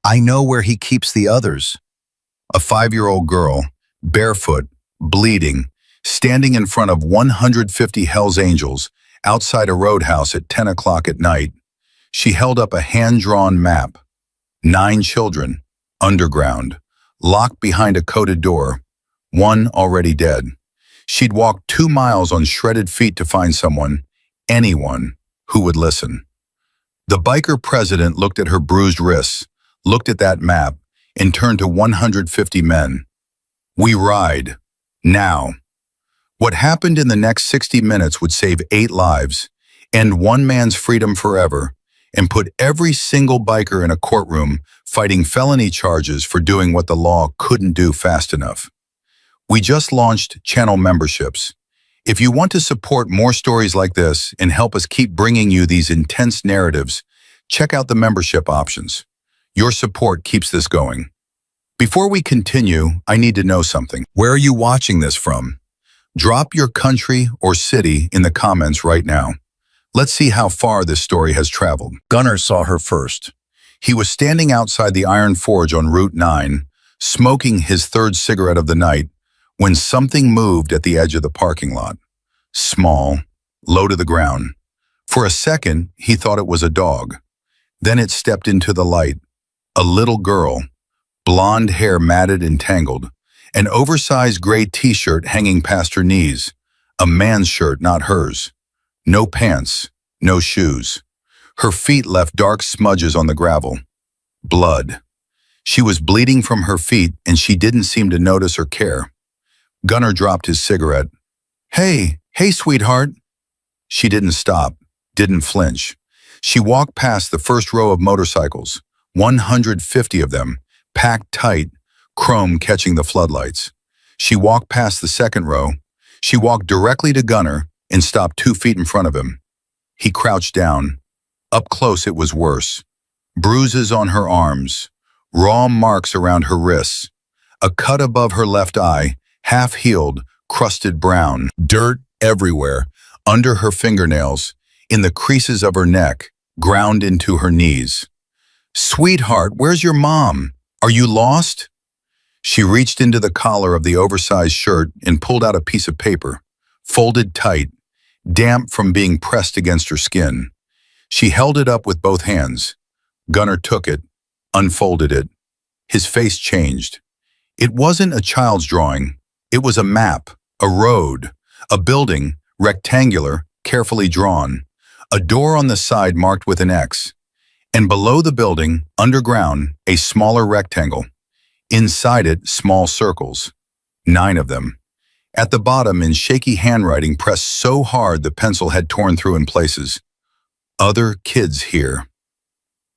I know where he keeps the others. A 5-year-old girl, barefoot, bleeding, standing in front of 150 Hells Angels outside a roadhouse at 10 o'clock at night. She held up a hand-drawn map. 9 children, underground, locked behind a coded door, 1 already dead. She'd walked 2 miles on shredded feet to find someone, anyone, who would listen. The biker president looked at her bruised wrists, looked at that map, and turned to 150 men. We ride. Now. What happened in the next 60 minutes would save 8 lives, end one man's freedom forever, and put every single biker in a courtroom fighting felony charges for doing what the law couldn't do fast enough. We just launched channel memberships. If you want to support more stories like this and help us keep bringing you these intense narratives, check out the membership options. Your support keeps this going. Before we continue, I need to know something. Where are you watching this from? Drop your country or city in the comments right now. Let's see how far this story has traveled. Gunnar saw her first. He was standing outside the Iron Forge on Route 9, smoking his 3rd cigarette of the night, when something moved at the edge of the parking lot. Small, low to the ground. For a second, he thought it was a dog. Then it stepped into the light. A little girl, blonde hair matted and tangled, an oversized gray t-shirt hanging past her knees, a man's shirt, not hers. No pants, no shoes. Her feet left dark smudges on the gravel. Blood. She was bleeding from her feet and she didn't seem to notice or care. Gunnar dropped his cigarette. Hey, sweetheart. She didn't stop, didn't flinch. She walked past the first row of motorcycles, 150 of them, packed tight, chrome catching the floodlights. She walked past the second row. She walked directly to Gunnar and stopped 2 feet in front of him. He crouched down. Up close it was worse. Bruises on her arms, raw marks around her wrists, a cut above her left eye, half-healed, crusted brown, dirt everywhere, under her fingernails, in the creases of her neck, ground into her knees. Sweetheart, where's your mom? Are you lost? She reached into the collar of the oversized shirt and pulled out a piece of paper, folded tight, damp from being pressed against her skin. She held it up with both hands. Gunnar took it, unfolded it. His face changed. It wasn't a child's drawing. It was a map, a road, a building, rectangular, carefully drawn, a door on the side marked with an X, and below the building, underground, a smaller rectangle. Inside it, small circles, 9 of them. At the bottom, in shaky handwriting pressed so hard the pencil had torn through in places. Other kids here.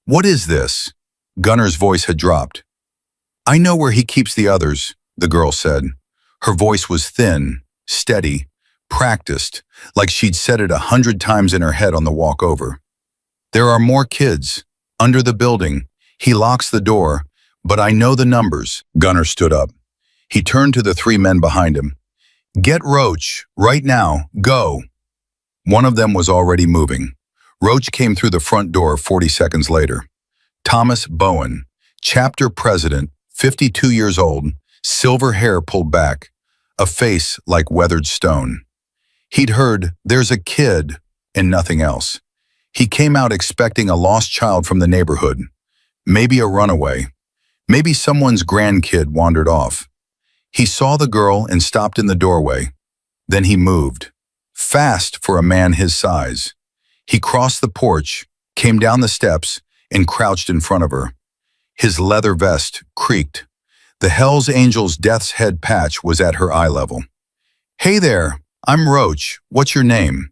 What is this? Gunnar's voice had dropped. I know where he keeps the others, the girl said. Her voice was thin, steady, practiced, like she'd said it 100 times in her head on the walk over. There are more kids, under the building. He locks the door, but I know the numbers. Gunnar stood up. He turned to the 3 men behind him. Get Roach, right now, go. One of them was already moving. Roach came through the front door 40 seconds later. Thomas Bowen, chapter president, 52 years old, silver hair pulled back, a face like weathered stone. He'd heard, there's a kid, and nothing else. He came out expecting a lost child from the neighborhood, maybe a runaway, maybe someone's grandkid wandered off. He saw the girl and stopped in the doorway. Then he moved, fast for a man his size. He crossed the porch, came down the steps, and crouched in front of her. His leather vest creaked. The Hells Angels' death's head patch was at her eye level. Hey there, I'm Roach. What's your name?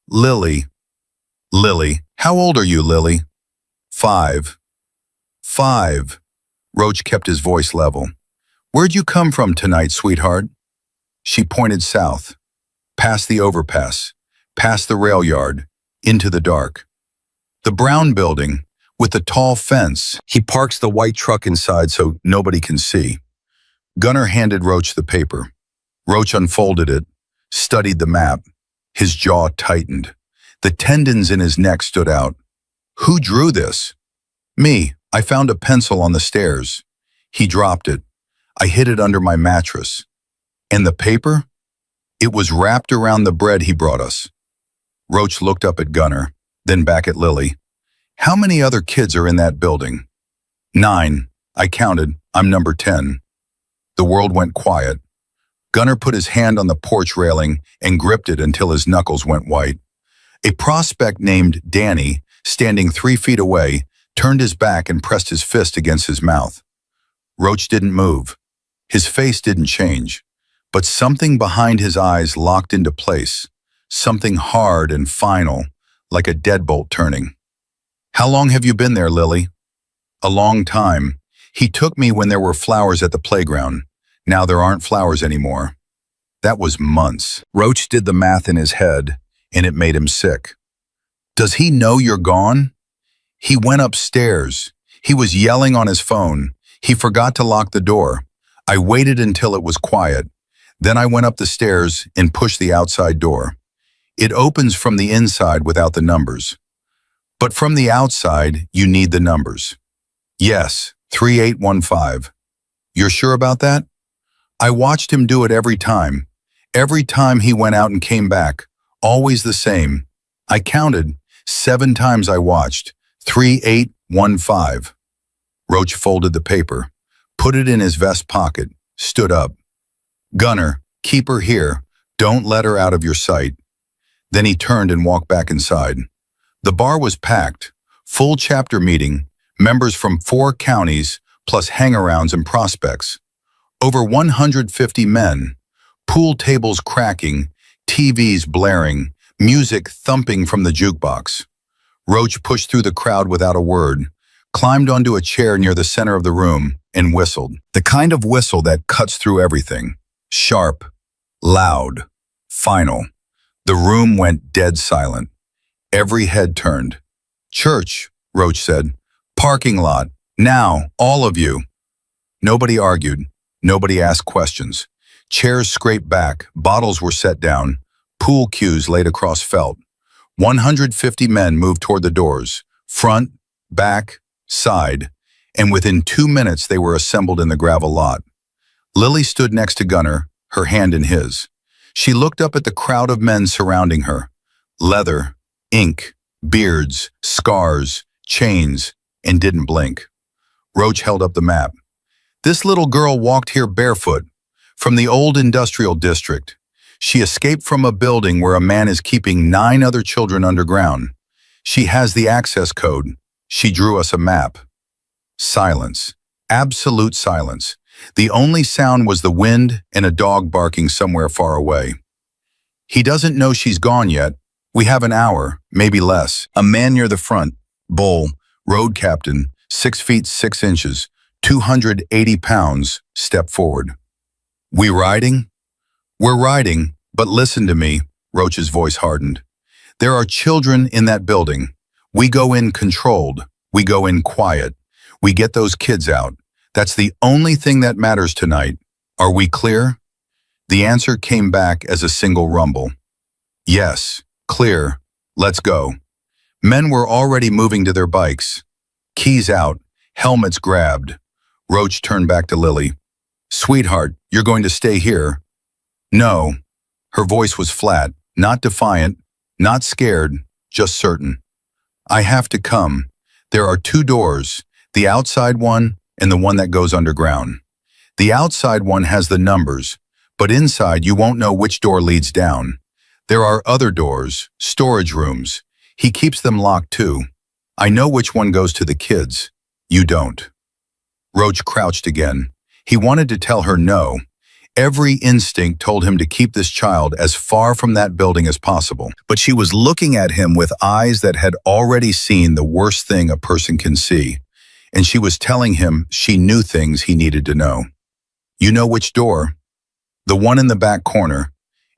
Lily. Lily. How old are you, Lily? 5. 5. Roach kept his voice level. Where'd you come from tonight, sweetheart? She pointed south, past the overpass, past the rail yard, into the dark. The brown building, with the tall fence. He parks the white truck inside so nobody can see. Gunnar handed Roach the paper. Roach unfolded it, studied the map. His jaw tightened. The tendons in his neck stood out. Who drew this? Me, I found a pencil on the stairs. He dropped it. I hid it under my mattress. And the paper? It was wrapped around the bread he brought us. Roach looked up at Gunnar, then back at Lily. How many other kids are in that building? 9. I counted. I'm number 10. The world went quiet. Gunnar put his hand on the porch railing and gripped it until his knuckles went white. A prospect named Danny, standing 3 feet away, turned his back and pressed his fist against his mouth. Roach didn't move. His face didn't change, but something behind his eyes locked into place, something hard and final, like a deadbolt turning. How long have you been there, Lily? A long time. He took me when there were flowers at the playground. Now there aren't flowers anymore. That was months. Roach did the math in his head, and it made him sick. Does he know you're gone? He went upstairs. He was yelling on his phone. He forgot to lock the door. I waited until it was quiet. Then I went up the stairs and pushed the outside door. It opens from the inside without the numbers. But from the outside, you need the numbers. Yes, 3815. You're sure about that? I watched him do it every time. Every time he went out and came back, always the same. I counted. 7 times I watched. 3815. Roach folded the paper, put it in his vest pocket, stood up. Gunnar, keep her here. Don't let her out of your sight. Then he turned and walked back inside. The bar was packed, full chapter meeting, members from 4 counties, plus hangarounds and prospects. Over 150 men, pool tables cracking, TVs blaring, music thumping from the jukebox. Roach pushed through the crowd without a word, climbed onto a chair near the center of the room, and whistled. The kind of whistle that cuts through everything. Sharp, loud, final. The room went dead silent. Every head turned. Church, Roach said. Parking lot. Now, all of you. Nobody argued. Nobody asked questions. Chairs scraped back. Bottles were set down. Pool cues laid across felt. 150 men moved toward the doors. Front, back, side. And within 2 minutes they were assembled in the gravel lot. Lily stood next to Gunnar, her hand in his. She looked up at the crowd of men surrounding her. Leather, ink, beards, scars, chains, and didn't blink. Roach held up the map. This little girl walked here barefoot, from the old industrial district. She escaped from a building where a man is keeping 9 other children underground. She has the access code. She drew us a map. Silence. Absolute silence. The only sound was the wind and a dog barking somewhere far away. He doesn't know she's gone yet. We have an hour, maybe less. A man near the front, Bull, road captain, 6 feet 6 inches, 280 pounds, stepped forward. We riding? We're riding, but listen to me, Roach's voice hardened. There are children in that building. We go in controlled. We go in quiet. We get those kids out. That's the only thing that matters tonight. Are we clear? The answer came back as a single rumble. Yes, clear. Let's go. Men were already moving to their bikes. Keys out, helmets grabbed. Roach turned back to Lily. Sweetheart, you're going to stay here. No. Her voice was flat, not defiant, not scared, just certain. I have to come. There are 2 doors, the outside one and the one that goes underground. The outside one has the numbers, but inside you won't know which door leads down. There are other doors, storage rooms. He keeps them locked too. I know which one goes to the kids. You don't. Roach crouched again. He wanted to tell her no. Every instinct told him to keep this child as far from that building as possible. But she was looking at him with eyes that had already seen the worst thing a person can see. And she was telling him she knew things he needed to know. You know which door? The one in the back corner.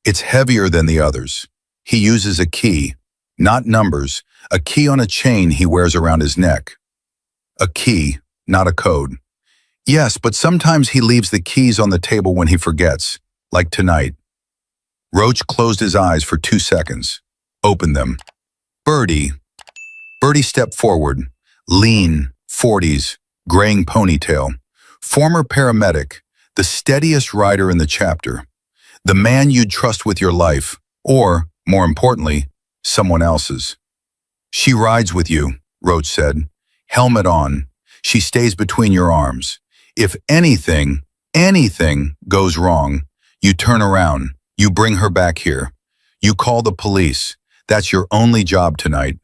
It's heavier than the others. He uses a key, not numbers, a key on a chain he wears around his neck. A key, not a code. Yes, but sometimes he leaves the keys on the table when he forgets, like tonight. Roach closed his eyes for 2 seconds, opened them. Birdie. Birdie stepped forward, lean, 40s, graying ponytail, former paramedic, the steadiest rider in the chapter, the man you'd trust with your life, or, more importantly, someone else's. She rides with you, Roach said. Helmet on. She stays between your arms. If anything goes wrong, you turn around, you bring her back here. You call the police. That's your only job tonight.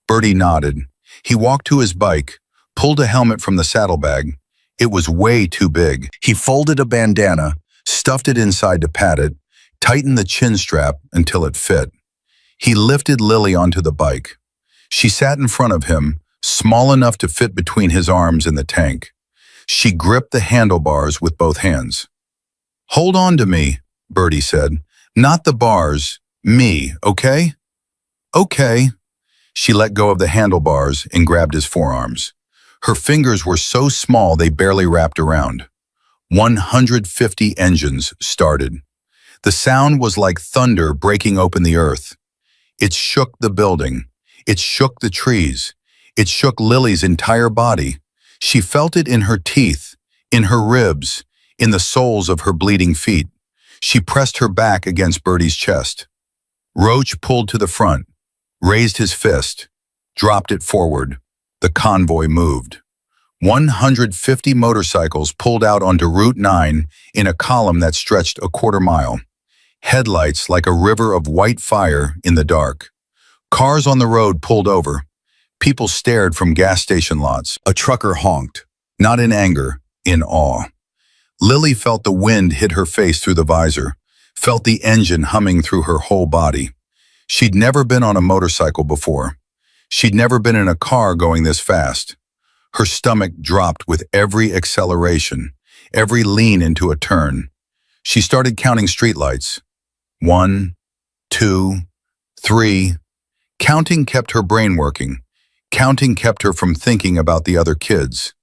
Bertie nodded. He walked to his bike, pulled a helmet from the saddlebag. It was way too big. He folded a bandana, stuffed it inside to pat it, tightened the chin strap until it fit. He lifted Lily onto the bike. She sat in front of him, small enough to fit between his arms in the tank. She gripped the handlebars with both hands. "Hold on to me," Bertie said. "Not the bars, me, okay?" "Okay." She let go of the handlebars and grabbed his forearms. Her fingers were so small they barely wrapped around. 150 engines started. The sound was like thunder breaking open the earth. It shook the building. It shook the trees. It shook Lily's entire body. She felt it in her teeth, in her ribs, in the soles of her bleeding feet. She pressed her back against Bertie's chest. Roach pulled to the front, raised his fist, dropped it forward. The convoy moved. 150 motorcycles pulled out onto Route 9 in a column that stretched a quarter-mile. Headlights like a river of white fire in the dark. Cars on the road pulled over. People stared from gas station lots. A trucker honked, not in anger, in awe. Lily felt the wind hit her face through the visor, felt the engine humming through her whole body. She'd never been on a motorcycle before. She'd never been in a car going this fast. Her stomach dropped with every acceleration, every lean into a turn. She started counting streetlights. 1, 2, 3. Counting kept her brain working. Counting kept her from thinking about the other kids,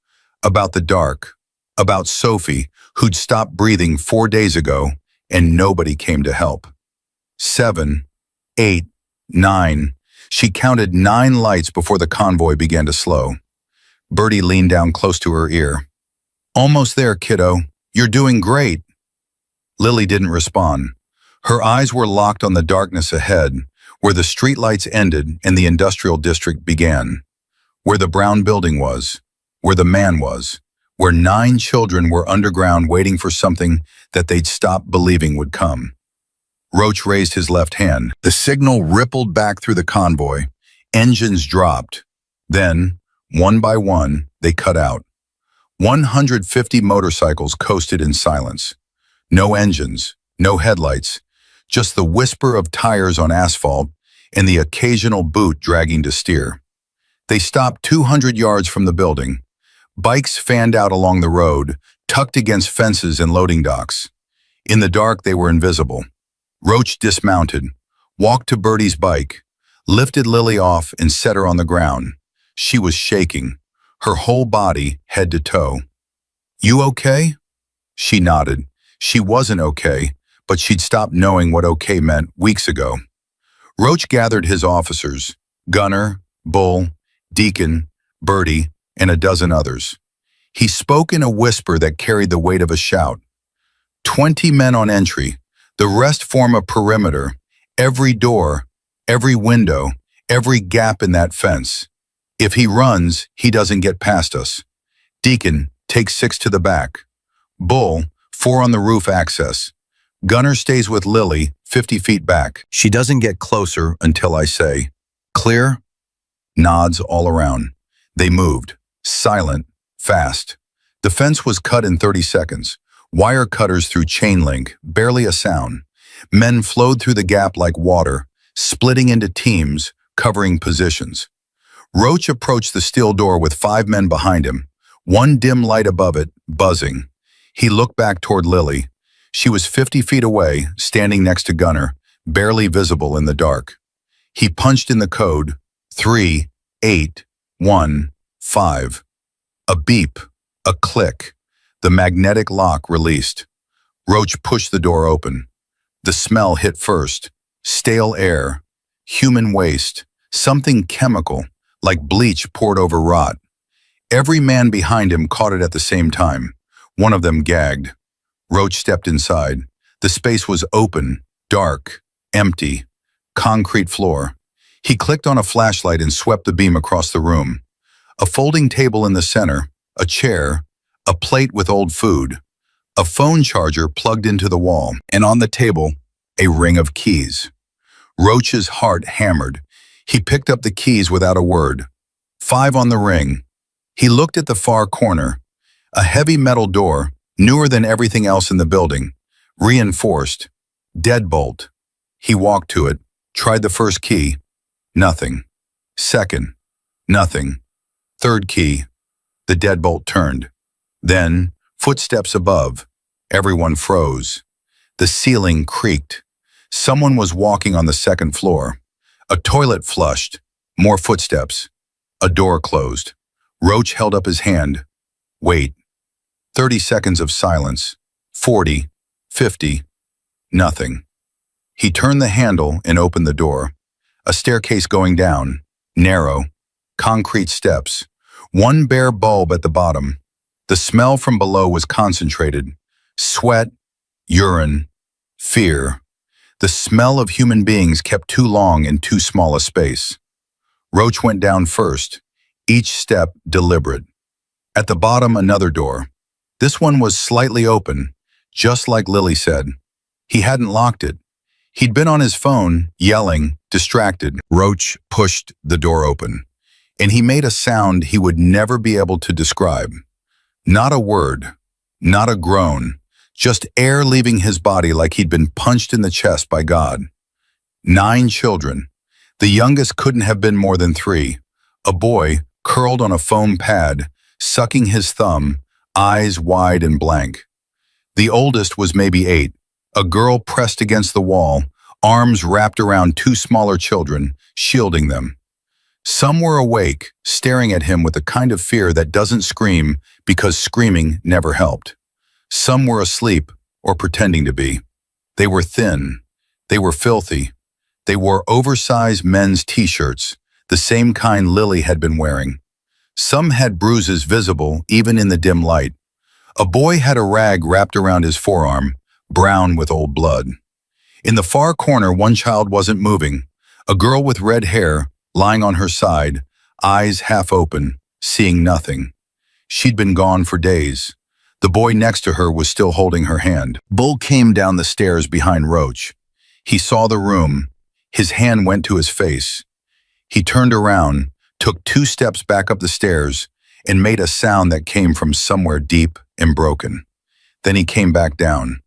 about the dark, about Sophie, who'd stopped breathing 4 days ago, and nobody came to help. 7, 8, 9. She counted 9 lights before the convoy began to slow. Bertie leaned down close to her ear. "Almost there, kiddo. You're doing great." Lily didn't respond. Her eyes were locked on the darkness ahead, where the streetlights ended and the industrial district began, where the brown building was, where the man was, where 9 children were underground waiting for something that they'd stopped believing would come. Roach raised his left hand. The signal rippled back through the convoy. Engines dropped. Then, one by one, they cut out. 150 motorcycles coasted in silence. No engines, no headlights, just the whisper of tires on asphalt and the occasional boot dragging to steer. They stopped 200 yards from the building. Bikes fanned out along the road, tucked against fences and loading docks. In the dark, they were invisible. Roach dismounted, walked to Bertie's bike, lifted Lily off and set her on the ground. She was shaking, her whole body, head to toe. "You okay?" She nodded. She wasn't okay, but she'd stopped knowing what okay meant weeks ago. Roach gathered his officers, Gunner, Bull, Deacon, Bertie, and a dozen others. He spoke in a whisper that carried the weight of a shout. 20 men on entry. The rest form a perimeter. Every door, every window, every gap in that fence. If he runs, he doesn't get past us. Deacon, take 6 to the back. Bull, 4 on the roof access. Gunner stays with Lily, 50 feet back. She doesn't get closer until I say, "Clear?" Nods all around. They moved. Silent. Fast. The fence was cut in 30 seconds. Wire cutters through chain link, barely a sound. Men flowed through the gap like water, splitting into teams, covering positions. Roach approached the steel door with 5 men behind him, one dim light above it, buzzing. He looked back toward Lily. She was 50 feet away, standing next to Gunner, barely visible in the dark. He punched in the code, 3815. A beep, a click. The magnetic lock released. Roach pushed the door open. The smell hit first. Stale air, human waste, something chemical, like bleach poured over rot. Every man behind him caught it at the same time. One of them gagged. Roach stepped inside. The space was open, dark, empty, concrete floor. He clicked on a flashlight and swept the beam across the room. A folding table in the center, a chair, a plate with old food, a phone charger plugged into the wall, and on the table, a ring of keys. Roach's heart hammered. He picked up the keys without a word. 5 on the ring. He looked at the far corner. A heavy metal door, newer than everything else in the building. Reinforced. Deadbolt. He walked to it, tried the first key. Nothing. Second. Nothing. Third key. The deadbolt turned. Then, footsteps above. Everyone froze. The ceiling creaked. Someone was walking on the second floor. A toilet flushed. More footsteps. A door closed. Roach held up his hand. Wait. 30 seconds of silence. 40. 50. Nothing. He turned the handle and opened the door. A staircase going down. Narrow. Concrete steps. One bare bulb at the bottom. The smell from below was concentrated. Sweat, urine, fear. The smell of human beings kept too long in too small a space. Roach went down first, each step deliberate. At the bottom, another door. This one was slightly open, just like Lily said. He hadn't locked it. He'd been on his phone, yelling, distracted. Roach pushed the door open, and he made a sound he would never be able to describe. Not a word, not a groan, just air leaving his body like he'd been punched in the chest by God. 9 children. The youngest couldn't have been more than 3. A boy, curled on a foam pad, sucking his thumb, eyes wide and blank. The oldest was maybe 8. A girl pressed against the wall, arms wrapped around 2 smaller children, shielding them. Some were awake, staring at him with a kind of fear that doesn't scream because screaming never helped. Some were asleep or pretending to be. They were thin. They were filthy. They wore oversized men's t-shirts, the same kind Lily had been wearing. Some had bruises visible even in the dim light. A boy had a rag wrapped around his forearm, brown with old blood. In the far corner, one child wasn't moving. A girl with red hair, lying on her side, eyes half open, seeing nothing. She'd been gone for days. The boy next to her was still holding her hand. Bull came down the stairs behind Roach. He saw the room. His hand went to his face. He turned around, took 2 steps back up the stairs, and made a sound that came from somewhere deep and broken. Then he came back down,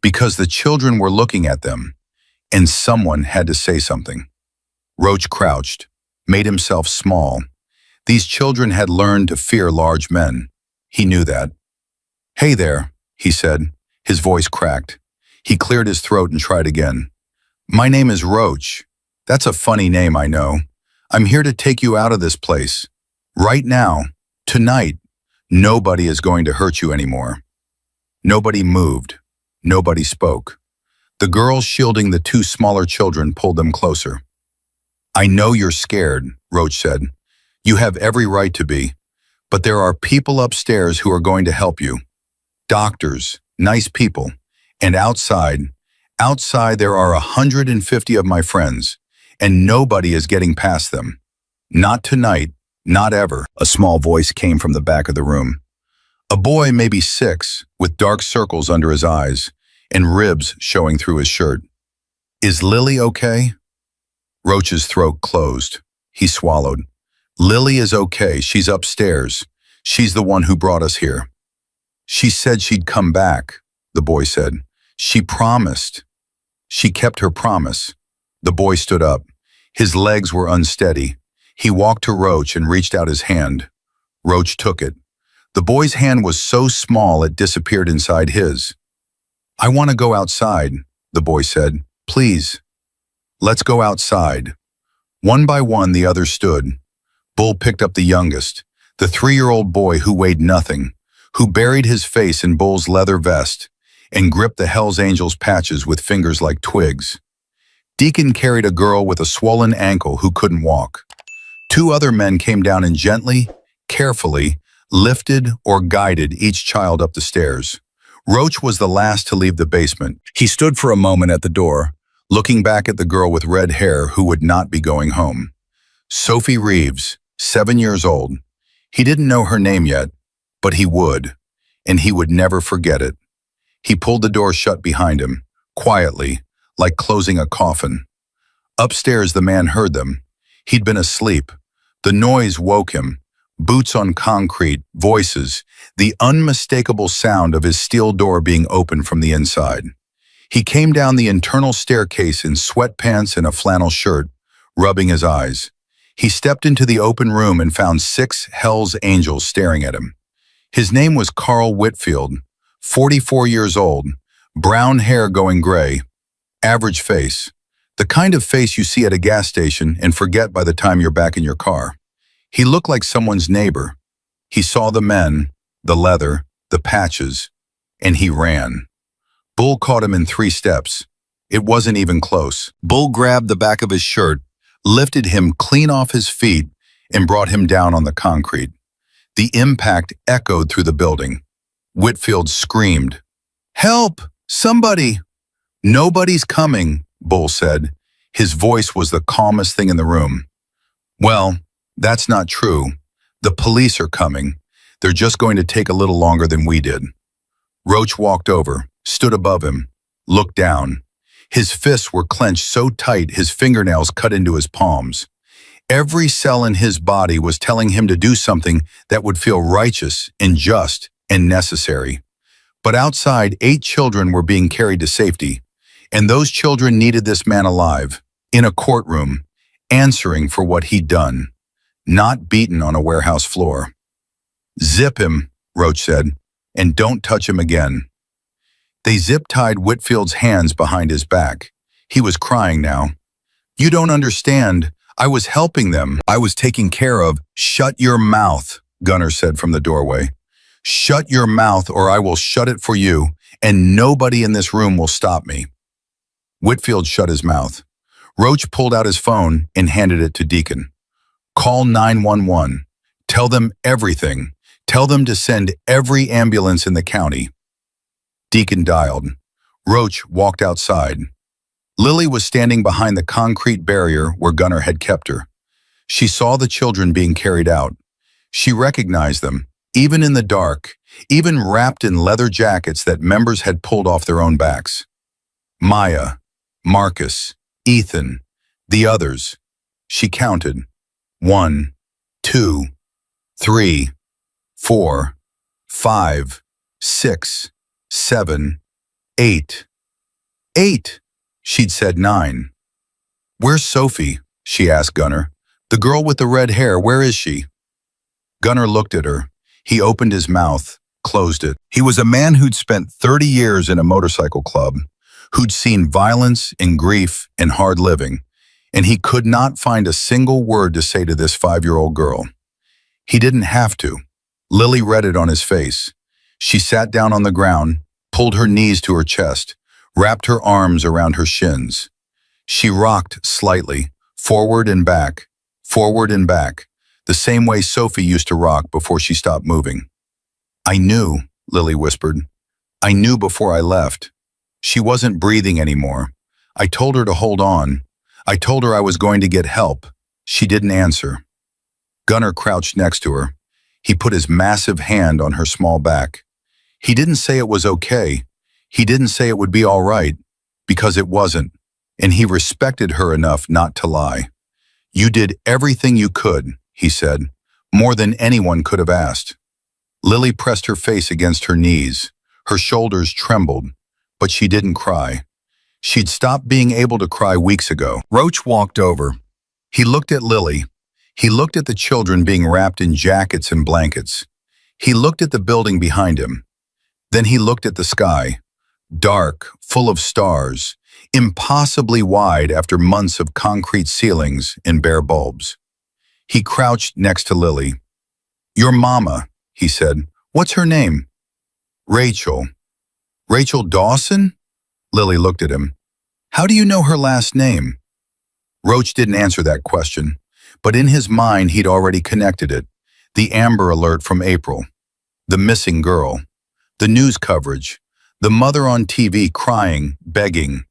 because the children were looking at them, and someone had to say something. Roach crouched, made himself small. These children had learned to fear large men. He knew that. "Hey there," he said. His voice cracked. He cleared his throat and tried again. "My name is Roach. That's a funny name, I know. I'm here to take you out of this place. Right now, tonight, nobody is going to hurt you anymore." Nobody moved. Nobody spoke. The girls shielding the 2 smaller children pulled them closer. "I know you're scared," Roach said. "You have every right to be. But there are people upstairs who are going to help you. Doctors, nice people. And outside there are 150 of my friends, and nobody is getting past them. Not tonight, not ever." A small voice came from the back of the room. A boy, maybe 6, with dark circles under his eyes and ribs showing through his shirt. "Is Lily okay?" Roach's throat closed. He swallowed. "Lily is okay. She's upstairs. She's the one who brought us here." "She said she'd come back," the boy said. "She promised." "She kept her promise." The boy stood up. His legs were unsteady. He walked to Roach and reached out his hand. Roach took it. The boy's hand was so small it disappeared inside his. "I want to go outside," the boy said. "Please." "Let's go outside." One by one, the others stood. Bull picked up the youngest, the 3-year-old boy who weighed nothing, who buried his face in Bull's leather vest and gripped the Hells Angels patches with fingers like twigs. Deacon carried a girl with a swollen ankle who couldn't walk. 2 other men came down and gently, carefully, lifted or guided each child up the stairs. Roach was the last to leave the basement. He stood for a moment at the door, looking back at the girl with red hair who would not be going home. Sophie Reeves, 7 years old. He didn't know her name yet, but he would, and he would never forget it. He pulled the door shut behind him, quietly, like closing a coffin. Upstairs, the man heard them. He'd been asleep. The noise woke him. Boots on concrete, voices, the unmistakable sound of his steel door being opened from the inside. He came down the internal staircase in sweatpants and a flannel shirt, rubbing his eyes. He stepped into the open room and found 6 Hell's Angels staring at him. His name was Carl Whitfield, 44 years old, brown hair going gray, average face, the kind of face you see at a gas station and forget by the time you're back in your car. He looked like someone's neighbor. He saw the men, the leather, the patches, and he ran. Bull caught him in 3 steps. It wasn't even close. Bull grabbed the back of his shirt, lifted him clean off his feet, and brought him down on the concrete. The impact echoed through the building. Whitfield screamed, "Help! Somebody!" "Nobody's coming," Bull said. His voice was the calmest thing in the room. "Well, that's not true. The police are coming. They're just going to take a little longer than we did." Roach walked over, stood above him, looked down. His fists were clenched so tight his fingernails cut into his palms. Every cell in his body was telling him to do something that would feel righteous and just and necessary. But outside, 8 children were being carried to safety, and those children needed this man alive, in a courtroom, answering for what he'd done, not beaten on a warehouse floor. "Zip him," Roach said, "and don't touch him again." They zip-tied Whitfield's hands behind his back. He was crying now. "You don't understand. I was helping them. I was taking care of." "Shut your mouth," Gunnar said from the doorway. "Shut your mouth or I will shut it for you, and nobody in this room will stop me." Whitfield shut his mouth. Roach pulled out his phone and handed it to Deacon. "Call 911. Tell them everything. Tell them to send every ambulance in the county." Deacon dialed. Roach walked outside. Lily was standing behind the concrete barrier where Gunnar had kept her. She saw the children being carried out. She recognized them, even in the dark, even wrapped in leather jackets that members had pulled off their own backs. Maya, Marcus, Ethan, the others. She counted. 1, 2, 3, 4, 5, 6, 7, 8. 8! She'd said 9. "Where's Sophie?" she asked Gunnar. "The girl with the red hair, where is she?" Gunnar looked at her. He opened his mouth, closed it. He was a man who'd spent 30 years in a motorcycle club, who'd seen violence and grief and hard living, and he could not find a single word to say to this 5-year-old girl. He didn't have to. Lily read it on his face. She sat down on the ground, pulled her knees to her chest, wrapped her arms around her shins. She rocked slightly, forward and back, the same way Sophie used to rock before she stopped moving. "I knew," Lily whispered. "I knew before I left." She wasn't breathing anymore. I told her to hold on. I told her I was going to get help. She didn't answer. Gunnar crouched next to her. He put his massive hand on her small back. He didn't say it was okay. He didn't say it would be all right, because it wasn't, and he respected her enough not to lie. "You did everything you could," he said, "more than anyone could have asked." Lily pressed her face against her knees. Her shoulders trembled, but she didn't cry. She'd stopped being able to cry weeks ago. Roach walked over. He looked at Lily. He looked at the children being wrapped in jackets and blankets. He looked at the building behind him. Then he looked at the sky, dark, full of stars, impossibly wide after months of concrete ceilings and bare bulbs. He crouched next to Lily. "Your mama," he said. "What's her name?" "Rachel." "Rachel Dawson?" Lily looked at him. "How do you know her last name?" Roach didn't answer that question, but in his mind he'd already connected it. The Amber Alert from April, the missing girl, the news coverage, the mother on TV crying, begging.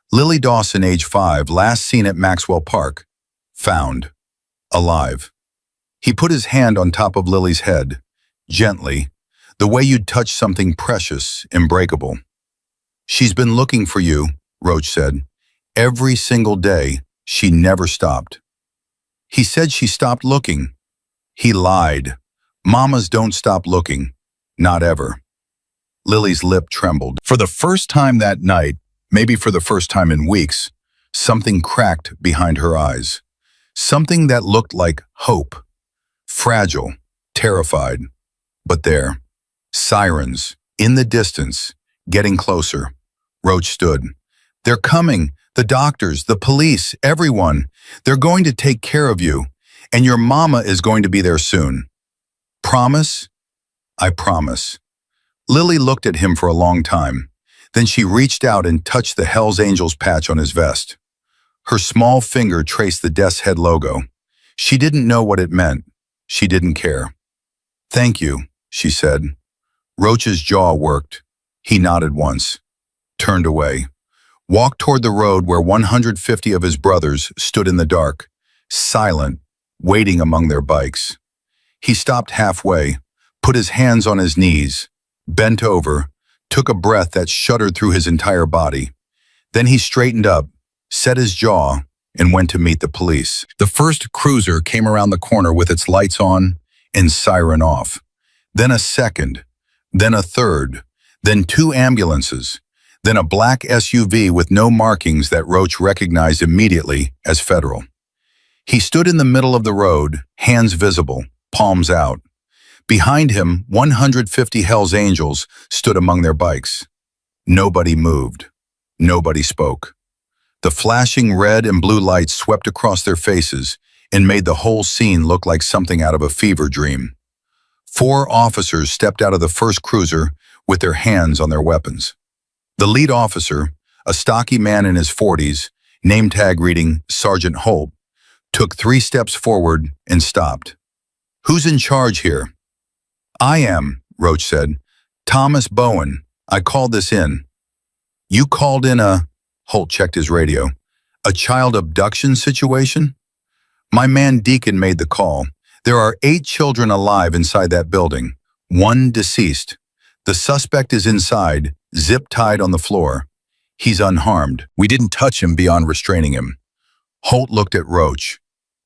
Lily Dawson, age 5, last seen at Maxwell Park. Found. Alive. He put his hand on top of Lily's head, gently, the way you'd touch something precious, unbreakable. She's been looking for you, Roach said. Every single day, she never stopped. He said she stopped looking. He lied. Mamas don't stop looking. Not ever. Lily's lip trembled. For the first time that night, maybe for the first time in weeks, something cracked behind her eyes. Something that looked like hope. Fragile, terrified. But there. Sirens, in the distance, getting closer. Roach stood. They're coming. The doctors, the police, everyone. They're going to take care of you. And your mama is going to be there soon. Promise? I promise. Lily looked at him for a long time. Then she reached out and touched the Hells Angels patch on his vest. Her small finger traced the Death's Head logo. She didn't know what it meant. She didn't care. Thank you, she said. Roach's jaw worked. He nodded once, turned away, walked toward the road where 150 of his brothers stood in the dark, silent, waiting among their bikes. He stopped halfway, put his hands on his knees, bent over, took a breath that shuddered through his entire body. Then he straightened up, set his jaw, and went to meet the police. The first cruiser came around the corner with its lights on and siren off. Then a second, then a third, then 2 ambulances, then a black SUV with no markings that Roach recognized immediately as federal. He stood in the middle of the road, hands visible, palms out. Behind him, 150 Hells Angels stood among their bikes. Nobody moved. Nobody spoke. The flashing red and blue lights swept across their faces and made the whole scene look like something out of a fever dream. 4 officers stepped out of the first cruiser with their hands on their weapons. The lead officer, a stocky man in his 40s, name tag reading Sergeant Holt, took 3 steps forward and stopped. Who's in charge here? I am, Roach said. Thomas Bowen. I called this in. You called in a, Holt checked his radio, a child abduction situation? My man Deacon made the call. There are 8 children alive inside that building, 1 deceased. The suspect is inside, zip-tied on the floor. He's unharmed. We didn't touch him beyond restraining him. Holt looked at Roach,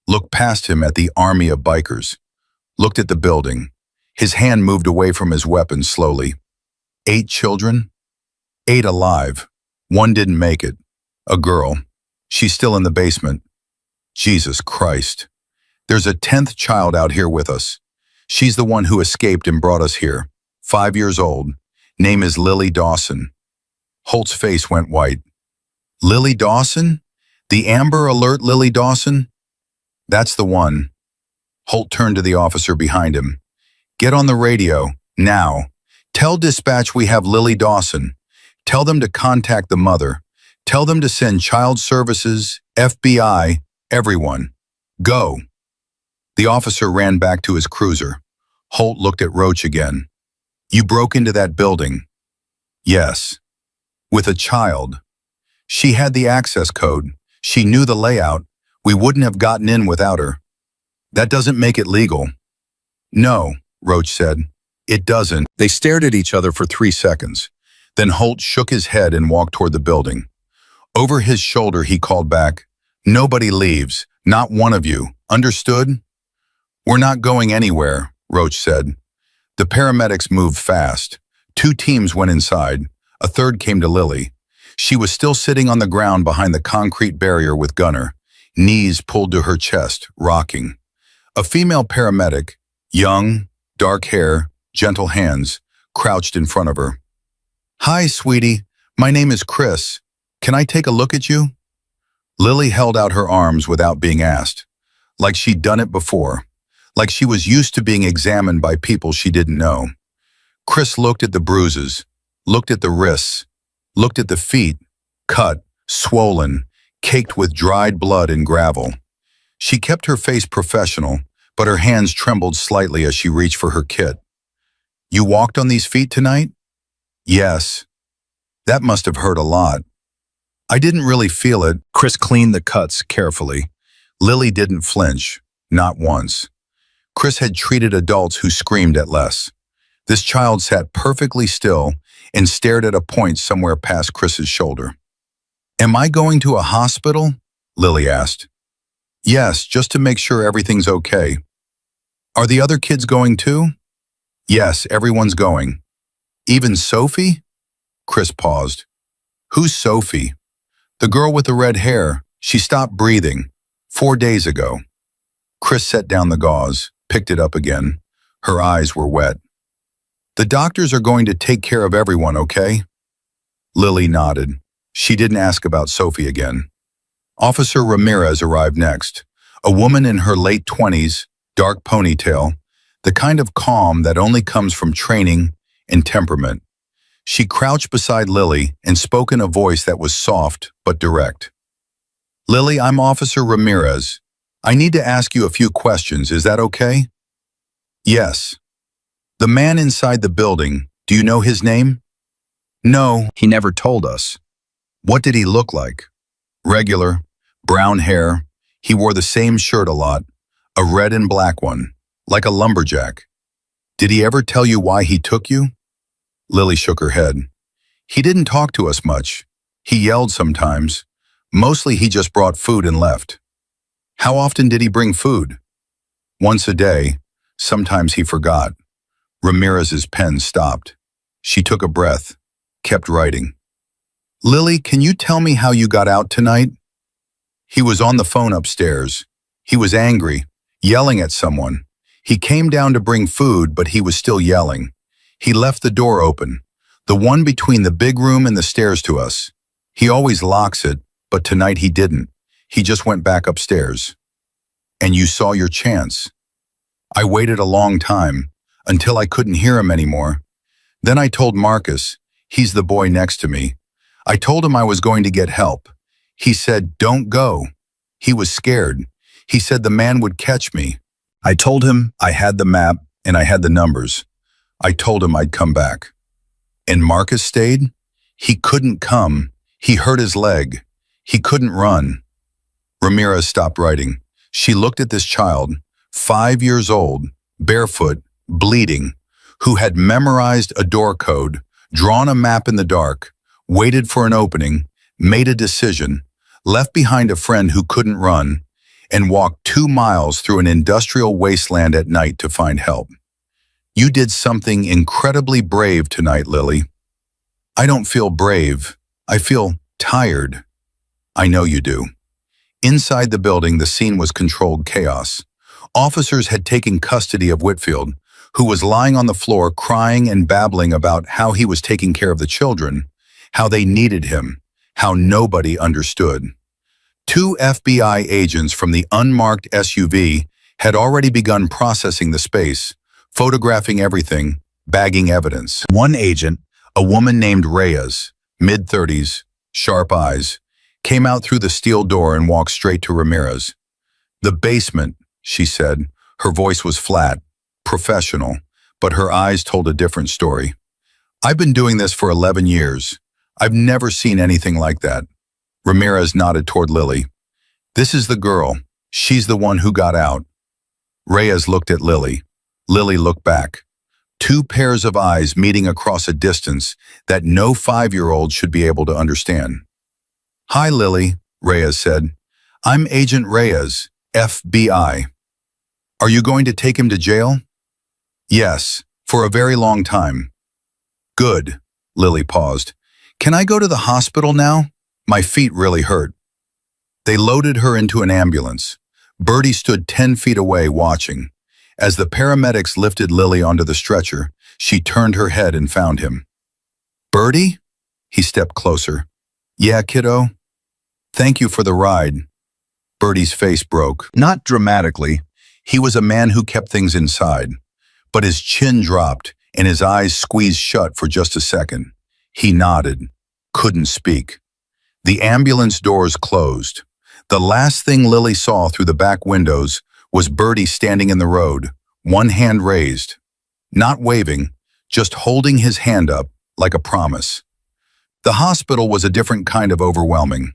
looked past him at the army of bikers, looked at the building. His hand moved away from his weapon slowly. 8 children? 8 alive. 1 didn't make it. A girl. She's still in the basement. Jesus Christ. There's a 10th child out here with us. She's the one who escaped and brought us here. 5 years old. Name is Lily Dawson. Holt's face went white. Lily Dawson? The Amber Alert Lily Dawson? That's the one. Holt turned to the officer behind him. Get on the radio, now. Tell dispatch we have Lily Dawson. Tell them to contact the mother. Tell them to send child services, FBI, everyone. Go. The officer ran back to his cruiser. Holt looked at Roach again. You broke into that building. Yes. With a child. She had the access code. She knew the layout. We wouldn't have gotten in without her. That doesn't make it legal. No, Roach said. It doesn't. They stared at each other for 3 seconds. Then Holt shook his head and walked toward the building. Over his shoulder, he called back, Nobody leaves. Not one of you. Understood? We're not going anywhere, Roach said. The paramedics moved fast. 2 teams went inside. A third came to Lily. She was still sitting on the ground behind the concrete barrier with Gunner, knees pulled to her chest, rocking. A female paramedic, young, dark hair, gentle hands, crouched in front of her. Hi, sweetie. My name is Chris. Can I take a look at you? Lily held out her arms without being asked, like she'd done it before, like she was used to being examined by people she didn't know. Chris looked at the bruises, looked at the wrists, looked at the feet, cut, swollen, caked with dried blood and gravel. She kept her face professional, but her hands trembled slightly as she reached for her kit. You walked on these feet tonight? Yes. That must have hurt a lot. I didn't really feel it. Chris cleaned the cuts carefully. Lily didn't flinch, not once. Chris had treated adults who screamed at less. This child sat perfectly still and stared at a point somewhere past Chris's shoulder. Am I going to a hospital? Lily asked. Yes, just to make sure everything's okay. Are the other kids going too? Yes, everyone's going. Even Sophie? Chris paused. Who's Sophie? The girl with the red hair. She stopped breathing 4 days ago. Chris set down the gauze, picked it up again. Her eyes were wet. The doctors are going to take care of everyone, okay? Lily nodded. She didn't ask about Sophie again. Officer Ramirez arrived next. A woman in her late 20s, dark ponytail, the kind of calm that only comes from training and temperament. She crouched beside Lily and spoke in a voice that was soft but direct. Lily, I'm Officer Ramirez. I need to ask you a few questions. Is that okay? Yes. The man inside the building, do you know his name? No, he never told us. What did he look like? Regular, brown hair. He wore the same shirt a lot, a red and black one, like a lumberjack. Did he ever tell you why he took you? Lily shook her head. He didn't talk to us much. He yelled sometimes. Mostly he just brought food and left. How often did he bring food? Once a day. Sometimes he forgot. Ramirez's pen stopped. She took a breath, kept writing. Lily, can you tell me how you got out tonight? He was on the phone upstairs. He was angry, yelling at someone. He came down to bring food, but he was still yelling. He left the door open, the one between the big room and the stairs to us. He always locks it, but tonight he didn't. He just went back upstairs. And you saw your chance. I waited a long time, until I couldn't hear him anymore. Then I told Marcus, he's the boy next to me. I told him I was going to get help. He said, don't go. He was scared. He said the man would catch me. I told him I had the map and I had the numbers. I told him I'd come back. And Marcus stayed? He couldn't come. He hurt his leg. He couldn't run. Ramirez stopped writing. She looked at this child, 5 years old, barefoot, bleeding, who had memorized a door code, drawn a map in the dark, waited for an opening, made a decision, left behind a friend who couldn't run, and walked 2 miles through an industrial wasteland at night to find help. You did something incredibly brave tonight, Lily. I don't feel brave. I feel tired. I know you do. Inside the building, the scene was controlled chaos. Officers had taken custody of Whitfield, who was lying on the floor crying and babbling about how he was taking care of the children, how they needed him, how nobody understood. 2 FBI agents from the unmarked SUV had already begun processing the space, photographing everything, bagging evidence. One agent, a woman named Reyes, mid-30s, sharp eyes, came out through the steel door and walked straight to Ramirez. The basement, she said. Her voice was flat, professional, but her eyes told a different story. I've been doing this for 11 years. I've never seen anything like that. Ramirez nodded toward Lily. This is the girl. She's the one who got out. Reyes looked at Lily. Lily looked back. 2 pairs of eyes meeting across a distance that no 5-year-old should be able to understand. Hi, Lily, Reyes said. I'm Agent Reyes, FBI. Are you going to take him to jail? Yes, for a very long time. Good, Lily paused. Can I go to the hospital now? My feet really hurt. They loaded her into an ambulance. Bertie stood 10 feet away watching. As the paramedics lifted Lily onto the stretcher, she turned her head and found him. Bertie? He stepped closer. Yeah, kiddo? Thank you for the ride. Bertie's face broke. Not dramatically. He was a man who kept things inside. But his chin dropped and his eyes squeezed shut for just a second. He nodded. Couldn't speak. The ambulance doors closed. The last thing Lily saw through the back windows was Bertie standing in the road, one hand raised, not waving, just holding his hand up like a promise. The hospital was a different kind of overwhelming.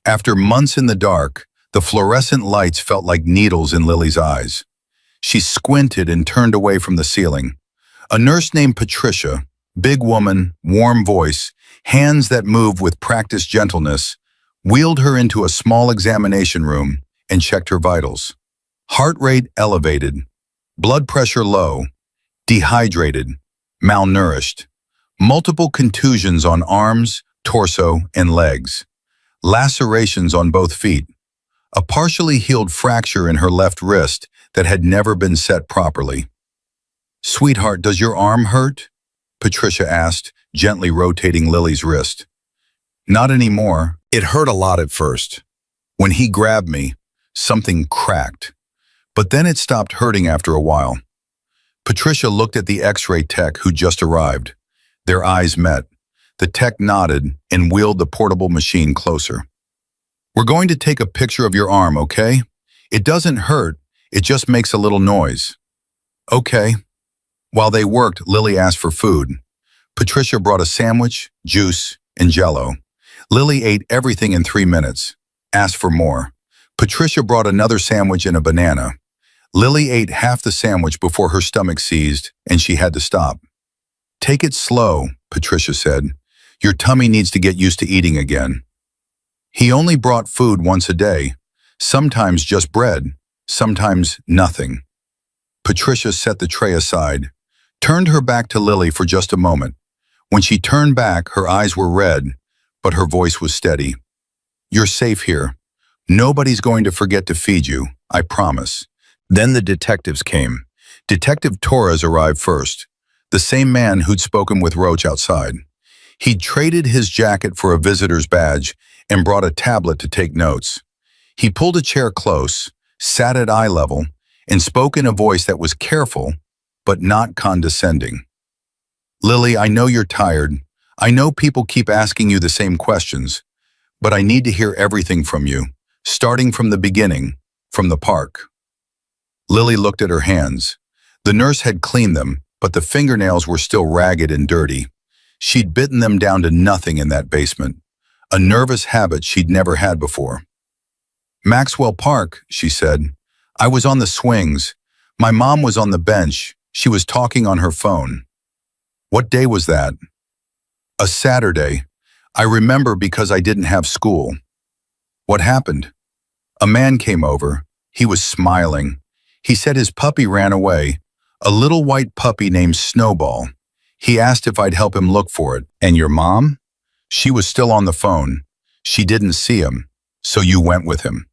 After months in the dark, the fluorescent lights felt like needles in Lily's eyes. She squinted and turned away from the ceiling. A nurse named Patricia, big woman, warm voice, hands that moved with practiced gentleness, wheeled her into a small examination room and checked her vitals. Heart rate elevated, blood pressure low, dehydrated, malnourished, multiple contusions on arms, torso, and legs, lacerations on both feet, a partially healed fracture in her left wrist that had never been set properly. "Sweetheart, does your arm hurt?" Patricia asked, gently rotating Lily's wrist. "Not anymore. It hurt a lot at first. When he grabbed me, something cracked. But then it stopped hurting after a while." Patricia looked at the X-ray tech who just arrived. Their eyes met. The tech nodded and wheeled the portable machine closer. "We're going to take a picture of your arm, okay? It doesn't hurt, it just makes a little noise." "Okay." While they worked, Lily asked for food. Patricia brought a sandwich, juice, and Jell-O. Lily ate everything in 3 minutes, asked for more. Patricia brought another sandwich and a banana. Lily ate half the sandwich before her stomach seized, and she had to stop. "Take it slow," Patricia said. "Your tummy needs to get used to eating again." He only brought food once a day, sometimes just bread, sometimes nothing. Patricia set the tray aside, turned her back to Lily for just a moment. When she turned back, her eyes were red, but her voice was steady. "You're safe here. Nobody's going to forget to feed you, I promise." Then the detectives came. Detective Torres arrived first, the same man who'd spoken with Roach outside. He'd traded his jacket for a visitor's badge and brought a tablet to take notes. He pulled a chair close, sat at eye level, and spoke in a voice that was careful, but not condescending. "Lily, I know you're tired. I know people keep asking you the same questions, but I need to hear everything from you, starting from the beginning, from the park." Lily looked at her hands. The nurse had cleaned them, but the fingernails were still ragged and dirty. She'd bitten them down to nothing in that basement, a nervous habit she'd never had before. "Maxwell Park," she said. "I was on the swings. My mom was on the bench. She was talking on her phone." "What day was that?" "A Saturday. I remember because I didn't have school." "What happened?" "A man came over. He was smiling. He said his puppy ran away, a little white puppy named Snowball. He asked if I'd help him look for it." "And your mom?" "She was still on the phone. She didn't see him, so you went with him.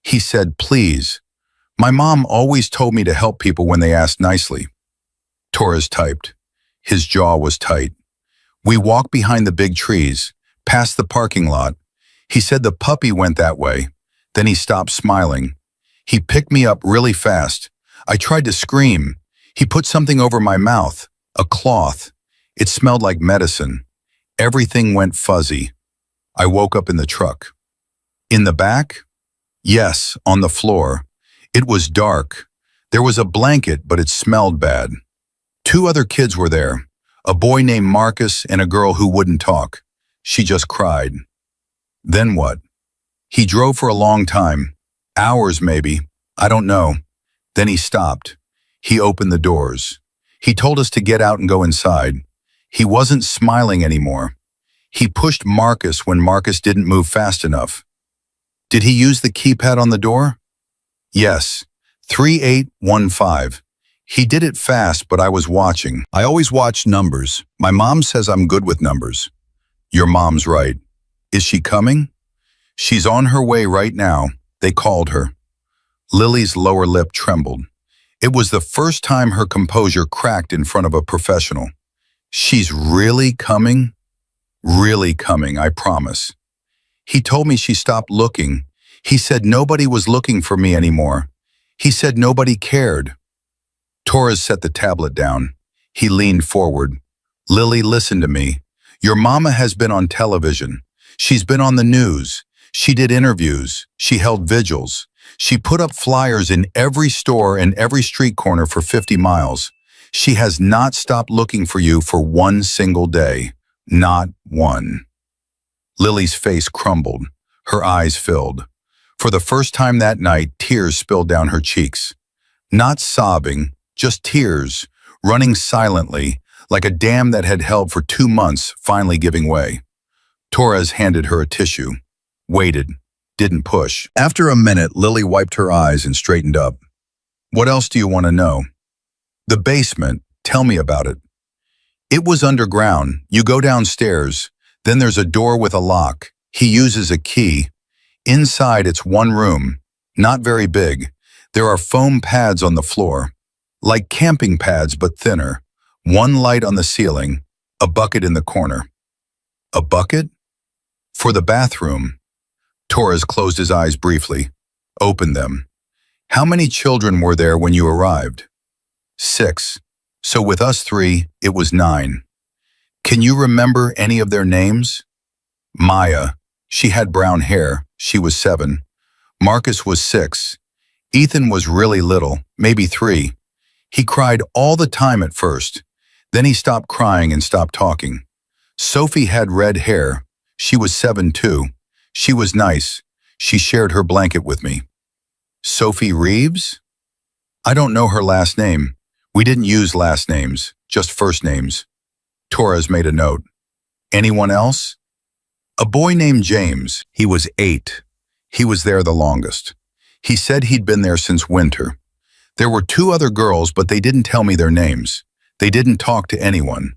He said, 'Please.' My mom always told me to help people when they asked nicely." Torres typed. His jaw was tight. "We walked behind the big trees, past the parking lot. He said the puppy went that way. Then he stopped smiling. He picked me up really fast. I tried to scream. He put something over my mouth, a cloth. It smelled like medicine. Everything went fuzzy. I woke up in the truck." "In the back?" "Yes, on the floor. It was dark. There was a blanket, but it smelled bad. 2 other kids were there, a boy named Marcus and a girl who wouldn't talk. She just cried." "Then what?" "He drove for a long time. Hours maybe. I don't know. Then he stopped. He opened the doors. He told us to get out and go inside. He wasn't smiling anymore. He pushed Marcus when Marcus didn't move fast enough." "Did he use the keypad on the door?" "Yes. 3815. He did it fast, but I was watching. I always watch numbers. My mom says I'm good with numbers." "Your mom's right. Is she coming?" "She's on her way right now. They called her." Lily's lower lip trembled. It was the first time her composure cracked in front of a professional. "She's really coming?" "Really coming, I promise." "He told me she stopped looking. He said nobody was looking for me anymore. He said nobody cared." Torres set the tablet down. He leaned forward. "Lily, listen to me. Your mama has been on television. She's been on the news. She did interviews. She held vigils. She put up flyers in every store and every street corner for 50 miles. She has not stopped looking for you for one single day. Not one. Lily's face crumbled. Her eyes filled. For the first time that night, tears spilled down her cheeks. Not sobbing, just tears, running silently, like a dam that had held for 2 months finally giving way. Torres handed her a tissue. Waited. Didn't push. After a minute, Lily wiped her eyes and straightened up. What else do you want to know? The basement. Tell me about it. It was underground. You go downstairs. Then there's a door with a lock. He uses a key. Inside, it's one room. Not very big. There are foam pads on the floor. Like camping pads, but thinner. One light on the ceiling. A bucket in the corner. A bucket? For the bathroom. Torres closed his eyes briefly. Opened them. How many children were there when you arrived? 6. So with us 3, it was 9. Can you remember any of their names? Maya. She had brown hair. She was 7. Marcus was 6. Ethan was really little, maybe 3. He cried all the time at first. Then he stopped crying and stopped talking. Sophie had red hair. She was 7 too. She was nice. She shared her blanket with me. Sophie Reeves? I don't know her last name. We didn't use last names, just first names. Torres made a note. Anyone else? A boy named James. He was 8. He was there the longest. He said he'd been there since winter. There were 2 other girls, but they didn't tell me their names. They didn't talk to anyone.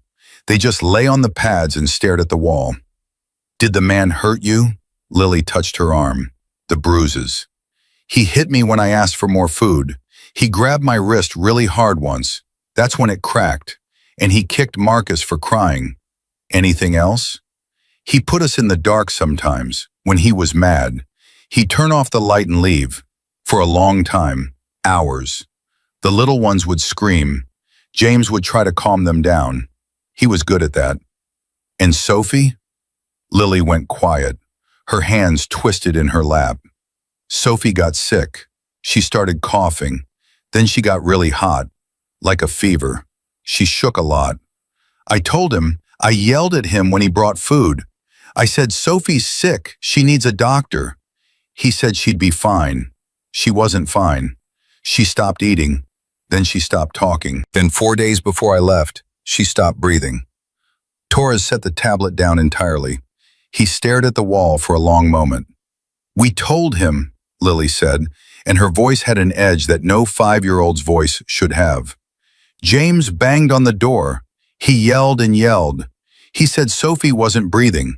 They just lay on the pads and stared at the wall. Did the man hurt you? Lily touched her arm. The bruises. He hit me when I asked for more food. He grabbed my wrist really hard once. That's when it cracked. And he kicked Marcus for crying. Anything else? He put us in the dark sometimes, when he was mad. He'd turn off the light and leave. For a long time. Hours. The little ones would scream. James would try to calm them down. He was good at that. And Sophie? Lily went quiet. Her hands twisted in her lap. Sophie got sick. She started coughing. Then she got really hot, like a fever. She shook a lot. I told him, I yelled at him when he brought food. I said, Sophie's sick. She needs a doctor. He said she'd be fine. She wasn't fine. She stopped eating. Then she stopped talking. Then 4 days before I left, she stopped breathing. Torres set the tablet down entirely. He stared at the wall for a long moment. We told him, Lily said, and her voice had an edge that no 5-year-old's voice should have. James banged on the door. He yelled and yelled. He said Sophie wasn't breathing.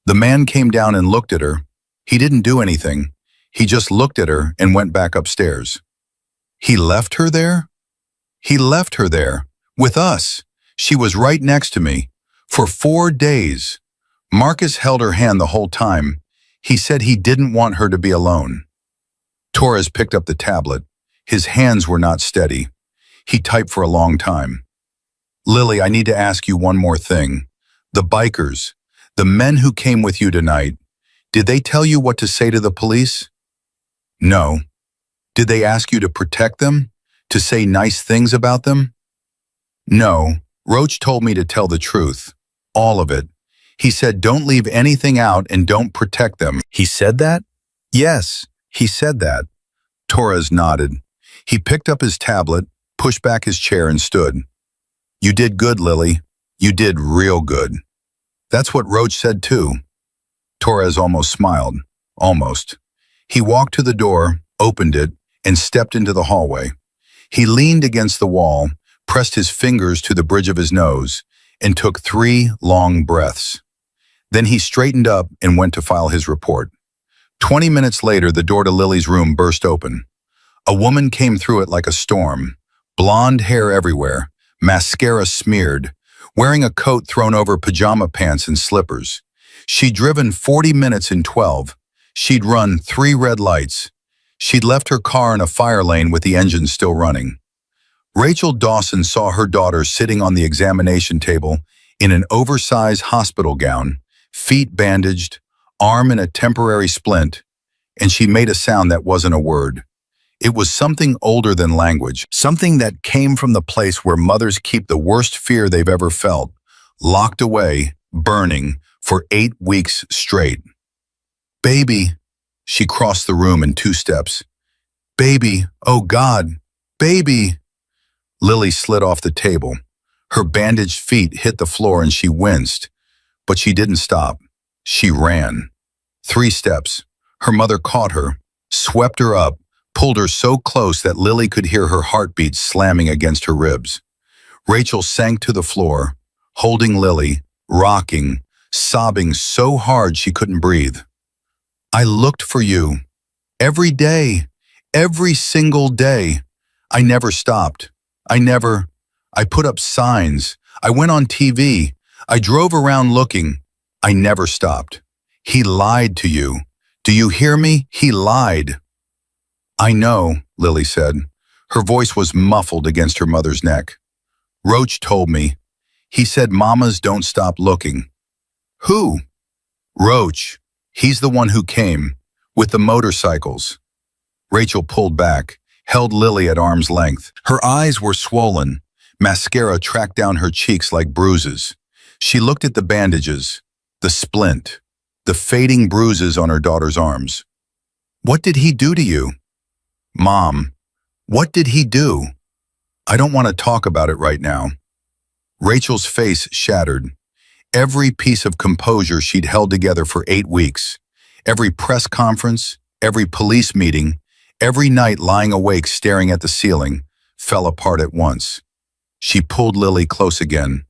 The man came down and looked at her. He didn't do anything. He just looked at her and went back upstairs. He left her there? He left her there, with us. She was right next to me. For 4 days. Marcus held her hand the whole time. He said he didn't want her to be alone. Torres picked up the tablet. His hands were not steady. He typed for a long time. Lily, I need to ask you one more thing. The bikers, the men who came with you tonight, did they tell you what to say to the police? No. Did they ask you to protect them? To say nice things about them? No. Roach told me to tell the truth. All of it. He said don't leave anything out and don't protect them. He said that? Yes, he said that. Torres nodded. He picked up his tablet, pushed back his chair and stood. You did good, Lily. You did real good. That's what Roach said too. Torres almost smiled. Almost. He walked to the door, opened it, and stepped into the hallway. He leaned against the wall, pressed his fingers to the bridge of his nose, and took 3 long breaths. Then he straightened up and went to file his report. 20 minutes later, the door to Lily's room burst open. A woman came through it like a storm, blonde hair everywhere, mascara smeared, wearing a coat thrown over pajama pants and slippers. She'd driven 40 minutes in 12. She'd run 3 red lights. She'd left her car in a fire lane with the engine still running. Rachel Dawson saw her daughter sitting on the examination table in an oversized hospital gown, feet bandaged, arm in a temporary splint. and she made a sound that wasn't a word. It was something older than language, something that came from the place where mothers keep the worst fear they've ever felt, locked away, burning, for 8 weeks straight. "Baby," she crossed the room in 2 steps. "Baby, oh God, baby." Lily slid off the table. Her bandaged feet hit the floor and she winced, but she didn't stop. She ran. 3 steps. Her mother caught her, swept her up, pulled her so close that Lily could hear her heartbeat slamming against her ribs. Rachel sank to the floor, holding Lily, rocking, sobbing so hard she couldn't breathe. "I looked for you. Every day. Every single day. I never stopped. I put up signs. I went on TV. I drove around looking. I never stopped. He lied to you. Do you hear me? He lied." "I know," Lily said. Her voice was muffled against her mother's neck. "Roach told me. He said mamas don't stop looking." "Who?" "Roach. He's the one who came, with the motorcycles." Rachel pulled back, held Lily at arm's length. Her eyes were swollen. Mascara tracked down her cheeks like bruises. She looked at the bandages, the splint, the fading bruises on her daughter's arms. "What did he do to you?" "Mom, what did he do?" "I don't want to talk about it right now." Rachel's face shattered. Every piece of composure she'd held together for 8 weeks, every press conference, every police meeting, every night lying awake staring at the ceiling, fell apart at once. She pulled Lily close again.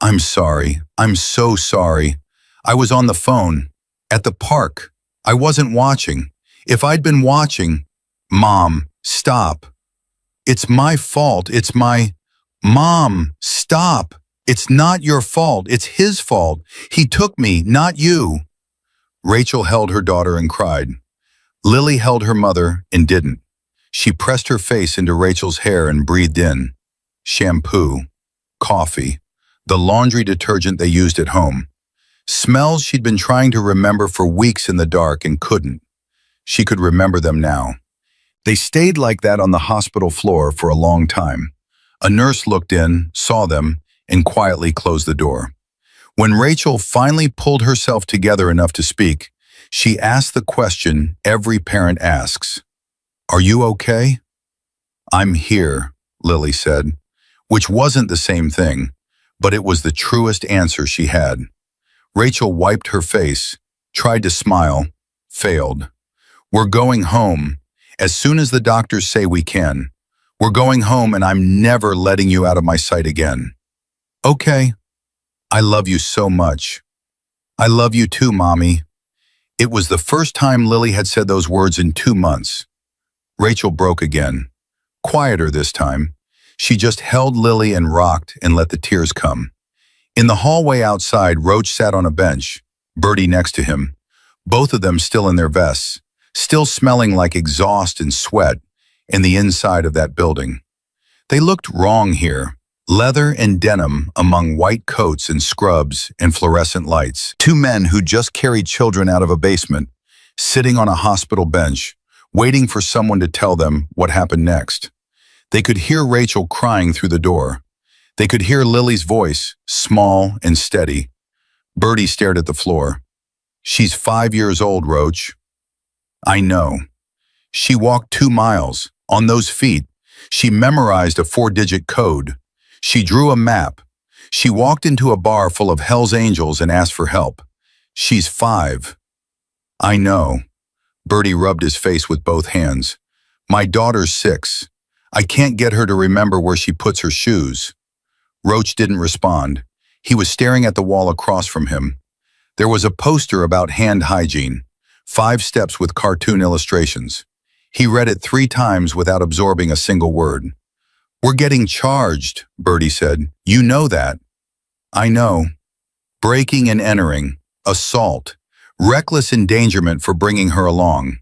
"I'm sorry. I'm so sorry. I was on the phone. At the park. I wasn't watching. If I'd been watching—" "Mom, stop. It's my fault. It's my—" "Mom, stop. It's not your fault. It's his fault. He took me, not you." Rachel held her daughter and cried. Lily held her mother and didn't. She pressed her face into Rachel's hair and breathed in. Shampoo, coffee, the laundry detergent they used at home. Smells she'd been trying to remember for weeks in the dark and couldn't. She could remember them now. They stayed like that on the hospital floor for a long time. A nurse looked in, saw them, and quietly closed the door. When Rachel finally pulled herself together enough to speak, she asked the question every parent asks. "Are you okay?" "I'm here," Lily said, which wasn't the same thing, but it was the truest answer she had. Rachel wiped her face, tried to smile, failed. "We're going home. As soon as the doctors say we can. We're going home and I'm never letting you out of my sight again." "Okay. I love you so much." "I love you too, Mommy." It was the first time Lily had said those words in 2 months. Rachel broke again. Quieter this time. She just held Lily and rocked and let the tears come. In the hallway outside, Roach sat on a bench, Bertie next to him, both of them still in their vests, still smelling like exhaust and sweat in the inside of that building. They looked wrong here. Leather and denim among white coats and scrubs and fluorescent lights. 2 men who just carried children out of a basement, sitting on a hospital bench, waiting for someone to tell them what happened next. They could hear Rachel crying through the door. They could hear Lily's voice, small and steady. Bertie stared at the floor. "She's 5 years old, Roach." "I know. She walked 2 miles, on those feet. She memorized a 4-digit code. She drew a map. She walked into a bar full of Hell's Angels and asked for help. She's 5. "I know." Bertie rubbed his face with both hands. "My daughter's 6. I can't get her to remember where she puts her shoes." Roach didn't respond. He was staring at the wall across from him. There was a poster about hand hygiene, 5 steps with cartoon illustrations. He read it 3 times without absorbing a single word. "We're getting charged," Bertie said. "You know that." "I know. Breaking and entering, assault, reckless endangerment for bringing her along."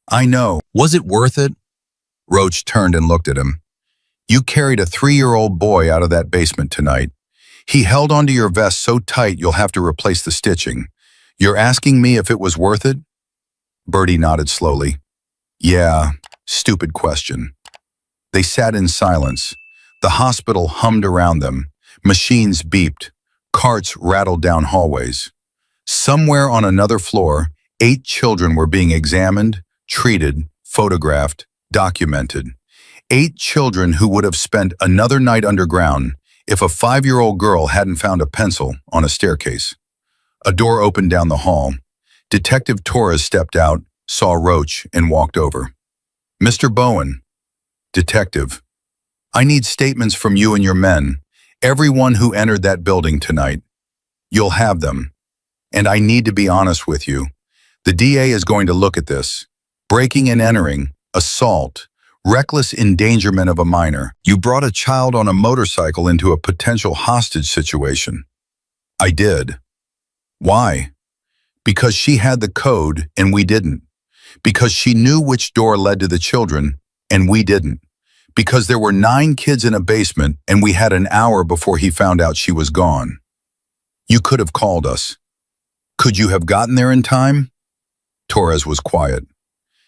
"I know." "Was it worth it?" Roach turned and looked at him. "You carried a 3-year-old boy out of that basement tonight. He held onto your vest so tight you'll have to replace the stitching. You're asking me if it was worth it?" Bertie nodded slowly. Yeah, stupid question. They sat in silence. The hospital hummed around them. Machines beeped. Carts rattled down hallways. Somewhere on another floor, 8 children were being examined, treated, photographed, documented. 8 children who would have spent another night underground if a 5-year-old girl hadn't found a pencil on a staircase. A door opened down the hall. Detective Torres stepped out, saw Roach, and walked over. Mr. Bowen. Detective. I need statements from you and your men, everyone who entered that building tonight. You'll have them. And I need to be honest with you. The DA is going to look at this. Breaking and entering, assault, reckless endangerment of a minor. You brought a child on a motorcycle into a potential hostage situation. I did. Why? Because she had the code and we didn't. Because she knew which door led to the children and we didn't. Because there were 9 kids in a basement and we had an hour before he found out she was gone. You could have called us. Could you have gotten there in time? Torres was quiet.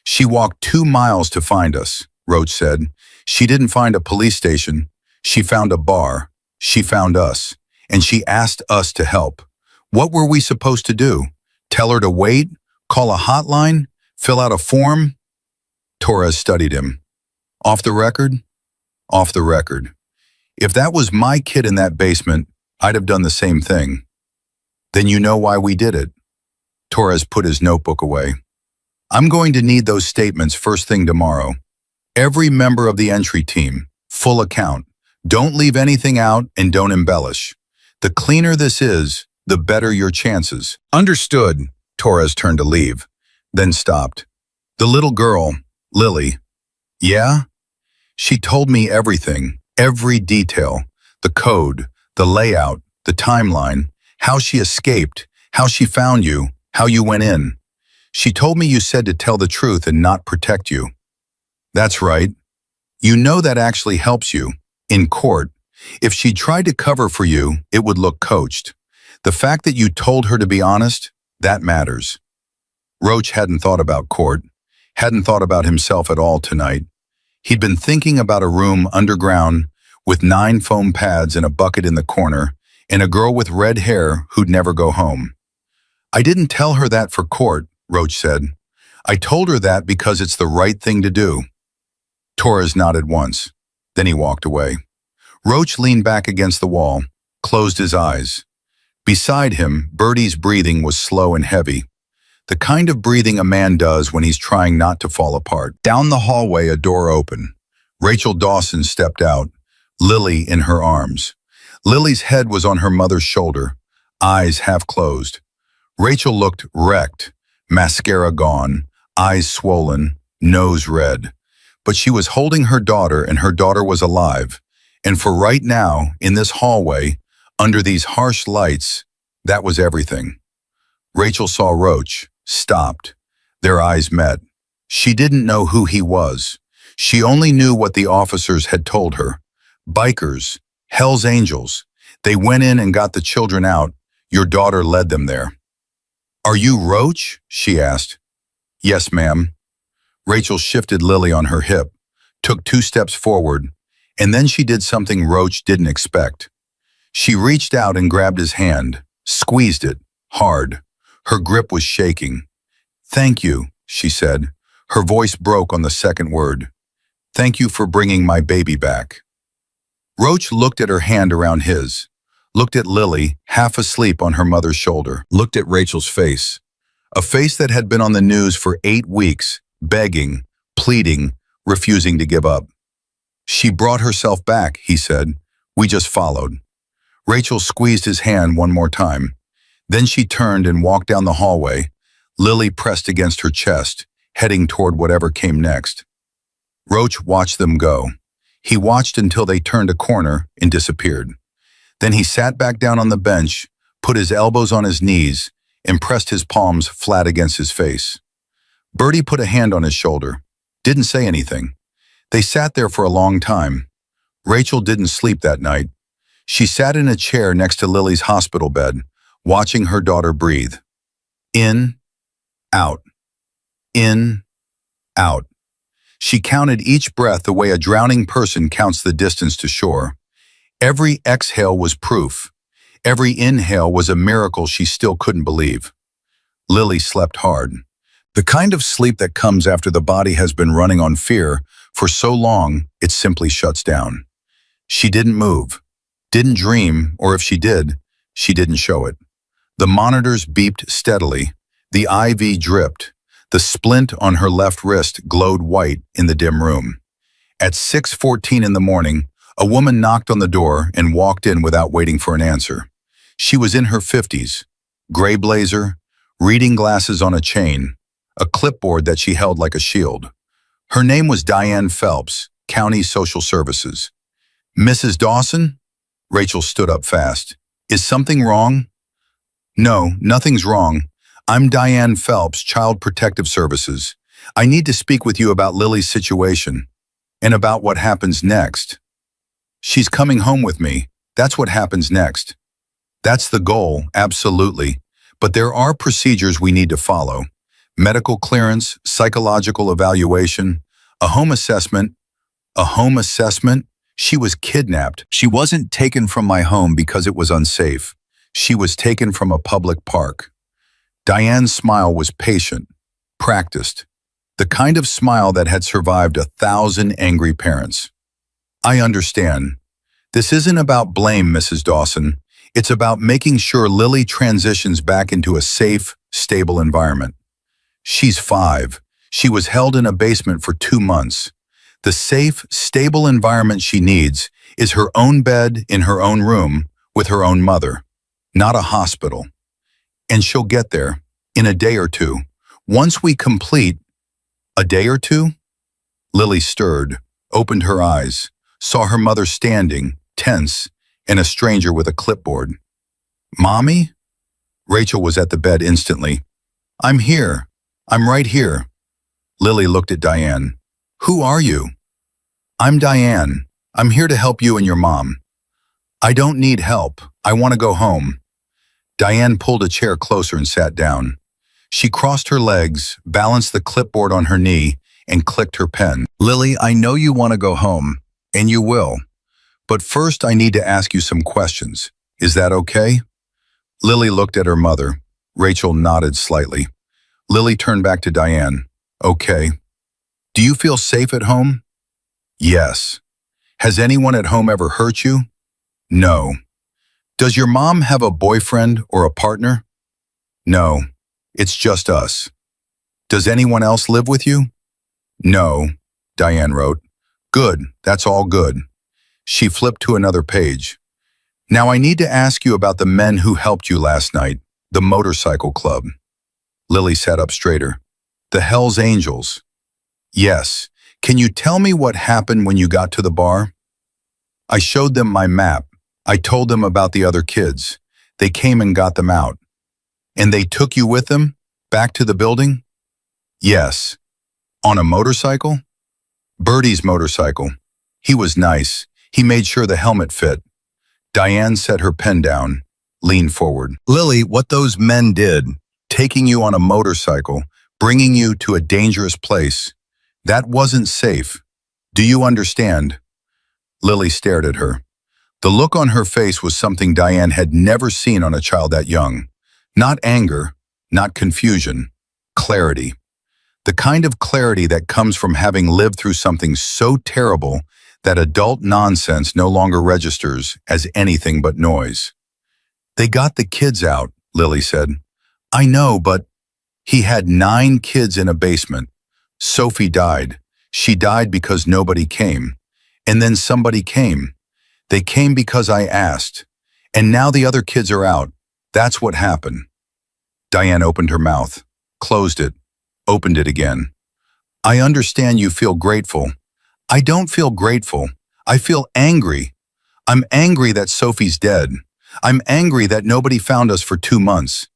She walked 2 miles to find us, Roach said. She didn't find a police station. She found a bar. She found us. And she asked us to help. What were we supposed to do? Tell her to wait? Call a hotline? Fill out a form? Torres studied him. Off the record? Off the record. If that was my kid in that basement, I'd have done the same thing. Then you know why we did it. Torres put his notebook away. I'm going to need those statements first thing tomorrow. Every member of the entry team, full account. Don't leave anything out and don't embellish. The cleaner this is, the better your chances. Understood. Torres turned to leave, then stopped. The little girl, Lily. Yeah? She told me everything, every detail, the code, the layout, the timeline, how she escaped, how she found you, how you went in. She told me you said to tell the truth and not protect you. That's right. You know that actually helps you. In court, if she tried to cover for you, it would look coached. The fact that you told her to be honest, that matters. Roach hadn't thought about court, hadn't thought about himself at all tonight. He'd been thinking about a room underground with 9 foam pads and a bucket in the corner, and a girl with red hair who'd never go home. I didn't tell her that for court, Roach said. I told her that because it's the right thing to do. Torres nodded once. Then he walked away. Roach leaned back against the wall, closed his eyes. Beside him, Bertie's breathing was slow and heavy. The kind of breathing a man does when he's trying not to fall apart. Down the hallway, a door opened. Rachel Dawson stepped out, Lily in her arms. Lily's head was on her mother's shoulder, eyes half closed. Rachel looked wrecked, mascara gone, eyes swollen, nose red. But she was holding her daughter, and her daughter was alive. And for right now, in this hallway, under these harsh lights, that was everything. Rachel saw Roach, stopped. Their eyes met. She didn't know who he was. She only knew what the officers had told her. Bikers, Hell's Angels. They went in and got the children out. Your daughter led them there. Are you Roach? She asked. Yes, ma'am. Rachel shifted Lily on her hip, took 2 steps forward, and then she did something Roach didn't expect. She reached out and grabbed his hand, squeezed it, hard. Her grip was shaking. Thank you, she said. Her voice broke on the second word. Thank you for bringing my baby back. Roach looked at her hand around his, looked at Lily, half asleep on her mother's shoulder, looked at Rachel's face. A face that had been on the news for 8 weeks, begging, pleading, refusing to give up. She brought herself back, he said. We just followed. Rachel squeezed his hand one more time. Then she turned and walked down the hallway, Lily pressed against her chest, heading toward whatever came next. Roach watched them go. He watched until they turned a corner and disappeared. Then he sat back down on the bench, put his elbows on his knees, and pressed his palms flat against his face. Bertie put a hand on his shoulder, didn't say anything. They sat there for a long time. Rachel didn't sleep that night. She sat in a chair next to Lily's hospital bed, watching her daughter breathe. In, out, In, out. She counted each breath the way a drowning person counts the distance to shore. Every exhale was proof. Every inhale was a miracle she still couldn't believe. Lily slept hard. The kind of sleep that comes after the body has been running on fear for so long it simply shuts down. She didn't move, didn't dream, or if she did, she didn't show it. The monitors beeped steadily. The IV dripped. The splint on her left wrist glowed white in the dim room. At 6:14 in the morning, a woman knocked on the door and walked in without waiting for an answer. She was in her 50s, gray blazer, reading glasses on a chain, a clipboard that she held like a shield. Her name was Diane Phelps, County Social Services. "Mrs. Dawson?" Rachel stood up fast. "Is something wrong?" "No, nothing's wrong. I'm Diane Phelps, Child Protective Services. I need to speak with you about Lily's situation and about what happens next." "She's coming home with me. That's what happens next." "That's the goal, absolutely. But there are procedures we need to follow. Medical clearance, psychological evaluation, a home assessment." "A home assessment?" "She was kidnapped. She wasn't taken from my home because it was unsafe. She was taken from a public park." Diane's smile was patient, practiced, the kind of smile that had survived 1,000 angry parents. "I understand. This isn't about blame, Mrs. Dawson. It's about making sure Lily transitions back into a safe, stable environment. She's 5. She was held in a basement for 2 months. The safe, stable environment she needs is her own bed in her own room with her own mother, not a hospital. And she'll get there in a day or two. Once we complete..." "A day or two?" Lily stirred, opened her eyes, saw her mother standing, tense, and a stranger with a clipboard. "Mommy?" Rachel was at the bed instantly. "I'm here. I'm right here." Lily looked at Diane. "Who are you?" "I'm Diane. I'm here to help you and your mom." "I don't need help. I want to go home." Diane pulled a chair closer and sat down. She crossed her legs, balanced the clipboard on her knee, and clicked her pen. "Lily, I know you want to go home, and you will. But first I need to ask you some questions. Is that okay?" Lily looked at her mother. Rachel nodded slightly. Lily turned back to Diane. "Okay. Do you feel safe at home?" "Yes." "Has anyone at home ever hurt you?" "No." "Does your mom have a boyfriend or a partner?" "No. It's just us." "Does anyone else live with you?" "No," Diane wrote. "Good. That's all good." She flipped to another page. "Now I need to ask you about the men who helped you last night, the motorcycle club." Lily sat up straighter. "The Hells Angels." "Yes. Can you tell me what happened when you got to the bar?" "I showed them my map. I told them about the other kids. They came and got them out." "And they took you with them? Back to the building?" "Yes." "On a motorcycle?" "Bertie's motorcycle. He was nice. He made sure the helmet fit." Diane set her pen down, leaned forward. "Lily, what those men did, taking you on a motorcycle, bringing you to a dangerous place, that wasn't safe. Do you understand?" Lily stared at her. The look on her face was something Diane had never seen on a child that young. Not anger, not confusion, clarity. The kind of clarity that comes from having lived through something so terrible that adult nonsense no longer registers as anything but noise. "They got the kids out," Lily said. "I know, but..." "He had 9 kids in a basement. Sophie died. She died because nobody came. And then somebody came. They came because I asked. And now the other kids are out. That's what happened." Diane opened her mouth, closed it, opened it again. "I understand you feel grateful. I don't feel grateful. I feel angry. I'm angry that Sophie's dead. I'm angry that nobody found us for 2 months.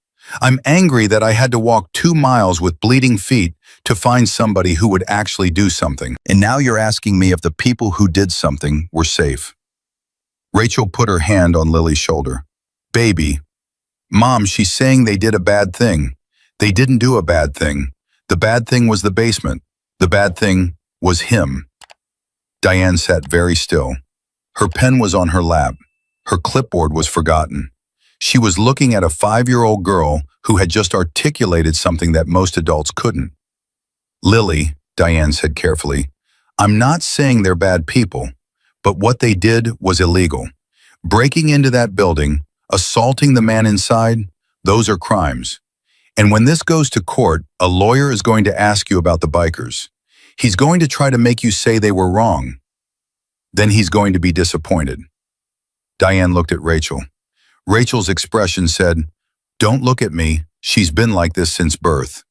I'm angry that I had to walk 2 miles with bleeding feet to find somebody who would actually do something. And now you're asking me if the people who did something were safe." Rachel put her hand on Lily's shoulder. "Baby, Mom, she's saying they did a bad thing. They didn't do a bad thing. The bad thing was the basement. The bad thing was him. Diane sat very still. Her pen was on her lap. Her clipboard was forgotten. She was looking at a 5-year-old girl who had just articulated something that most adults couldn't. Lily, Diane said carefully, I'm not saying they're bad people, but what they did was illegal. Breaking into that building, assaulting the man inside, those are crimes. And when this goes to court, a lawyer is going to ask you about the bikers. He's going to try to make you say they were wrong. Then he's going to be disappointed. Diane looked at Rachel. Rachel's expression said, Don't look at me. She's been like this since birth.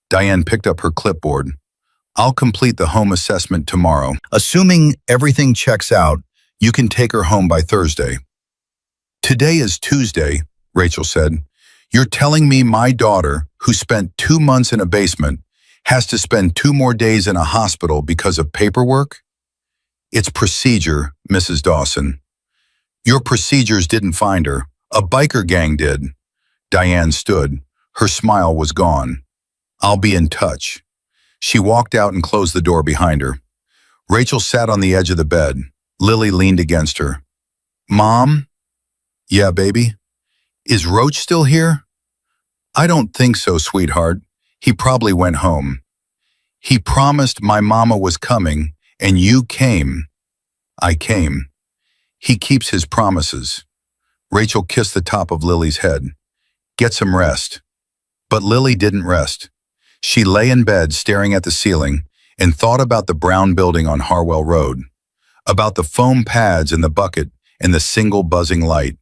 Diane picked up her clipboard. I'll complete the home assessment tomorrow. Assuming everything checks out, you can take her home by Thursday. Today is Tuesday, Rachel said. You're telling me my daughter, who spent 2 months in a basement, has to spend 2 more days in a hospital because of paperwork? It's procedure, Mrs. Dawson. Your procedures didn't find her. A biker gang did. Diane stood. Her smile was gone. I'll be in touch. She walked out and closed the door behind her. Rachel sat on the edge of the bed. Lily leaned against her. Mom? Yeah, baby? Is Roach still here? I don't think so, sweetheart. He probably went home. He promised my mama was coming, and you came. I came. He keeps his promises. Rachel kissed the top of Lily's head. Get some rest. But Lily didn't rest. She lay in bed staring at the ceiling and thought about the brown building on Harwell Road, about the foam pads in the bucket and the single buzzing light,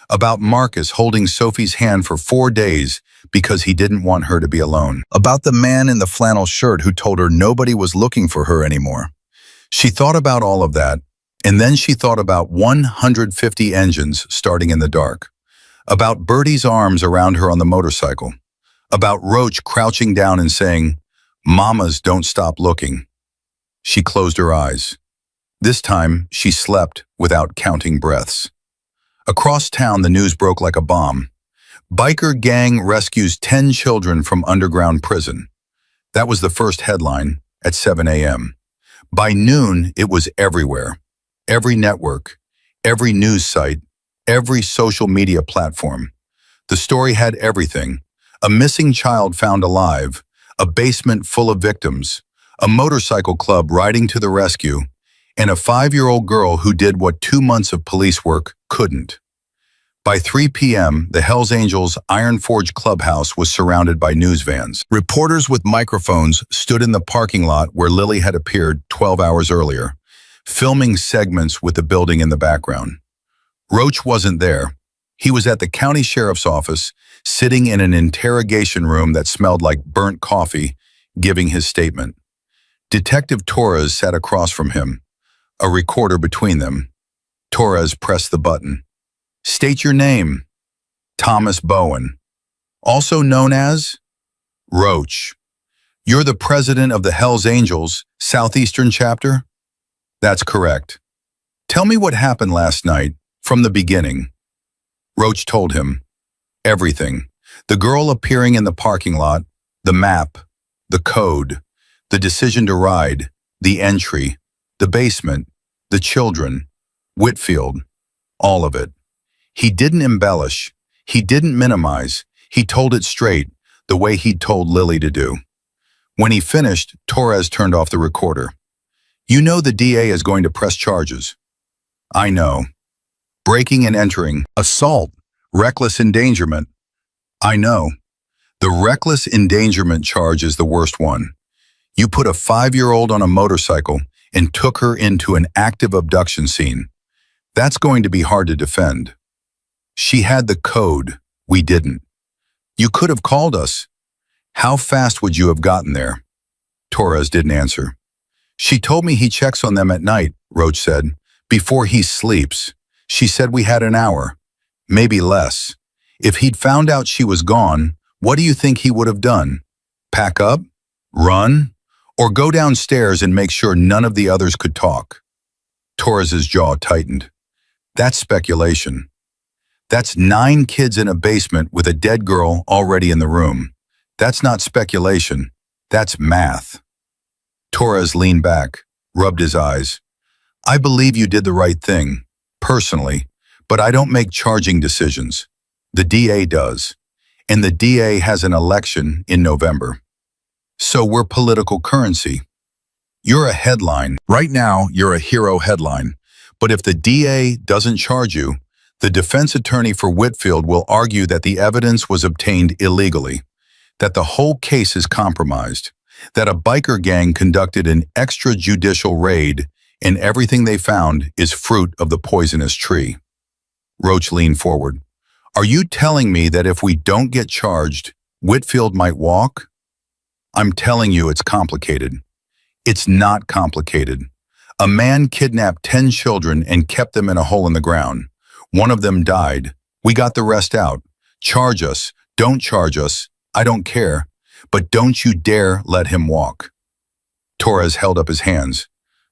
about Marcus holding Sophie's hand for 4 days because he didn't want her to be alone, about the man in the flannel shirt who told her nobody was looking for her anymore. She thought about all of that, and then she thought about 150 engines starting in the dark, about Bertie's arms around her on the motorcycle, about Roach crouching down and saying, Mamas don't stop looking. She closed her eyes. This time, she slept without counting breaths. Across town, the news broke like a bomb. Biker gang rescues 10 children from underground prison. That was the first headline at 7 a.m. By noon, it was everywhere. Every network, every news site, every social media platform. The story had everything. A missing child found alive, a basement full of victims, a motorcycle club riding to the rescue, and a 5-year-old girl who did what 2 months of police work couldn't. By 3 p.m., the Hells Angels Iron Forge clubhouse was surrounded by news vans. Reporters with microphones stood in the parking lot where Lily had appeared 12 hours earlier, filming segments with the building in the background. Roach wasn't there. He was at the county sheriff's office, sitting in an interrogation room that smelled like burnt coffee, giving his statement. Detective Torres sat across from him, a recorder between them. Torres pressed the button. State your name. Thomas Bowen. Also known as? Roach. You're the president of the Hells Angels, Southeastern chapter? That's correct. Tell me what happened last night, from the beginning. Roach told him. Everything. The girl appearing in the parking lot, the map, the code, the decision to ride, the entry, the basement, the children, Whitfield, all of it. He didn't embellish. He didn't minimize. He told it straight, the way he'd told Lily to do. When he finished, Torres turned off the recorder. You know the DA is going to press charges. I know. Breaking and entering, assault, reckless endangerment. I know. The reckless endangerment charge is the worst one. You put a 5-year-old on a motorcycle and took her into an active abduction scene. That's going to be hard to defend. She had the code. We didn't. You could have called us. How fast would you have gotten there? Torres didn't answer. She told me he checks on them at night, Roach said, before he sleeps. She said we had an hour, maybe less. If he'd found out she was gone, what do you think he would have done? Pack up? Run? Or go downstairs and make sure none of the others could talk? Torres's jaw tightened. That's speculation. That's 9 kids in a basement with a dead girl already in the room. That's not speculation. That's math. Torres leaned back, rubbed his eyes. I believe you did the right thing, personally, but I don't make charging decisions. The DA does. And the DA has an election in November. So we're political currency. You're a headline. Right now, you're a hero headline. But if the DA doesn't charge you, the defense attorney for Whitfield will argue that the evidence was obtained illegally, that the whole case is compromised, that a biker gang conducted an extrajudicial raid and everything they found is fruit of the poisonous tree. Roach leaned forward. Are you telling me that if we don't get charged, Whitfield might walk? I'm telling you it's complicated. It's not complicated. A man kidnapped 10 children and kept them in a hole in the ground. One of them died. We got the rest out. Charge us. Don't charge us. I don't care. But don't you dare let him walk. Torres held up his hands.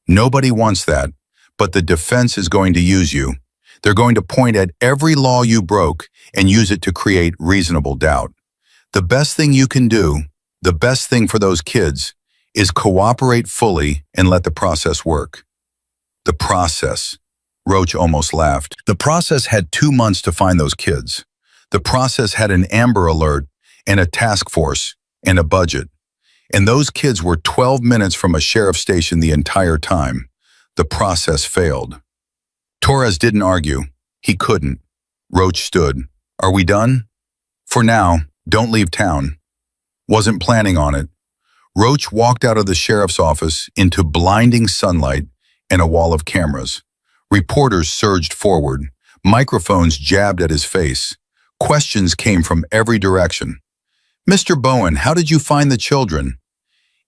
Nobody wants that, but the defense is going to use you. They're going to point at every law you broke and use it to create reasonable doubt. The best thing you can do, the best thing for those kids, is cooperate fully and let the process work. The process. Roach almost laughed. The process had 2 months to find those kids. The process had an Amber Alert and a task force and a budget. And those kids were 12 minutes from a sheriff's station the entire time. The process failed. Torres didn't argue. He couldn't. Roach stood. Are we done? For now, don't leave town. Wasn't planning on it. Roach walked out of the sheriff's office into blinding sunlight and a wall of cameras. Reporters surged forward. Microphones jabbed at his face. Questions came from every direction. Mr. Bowen, how did you find the children?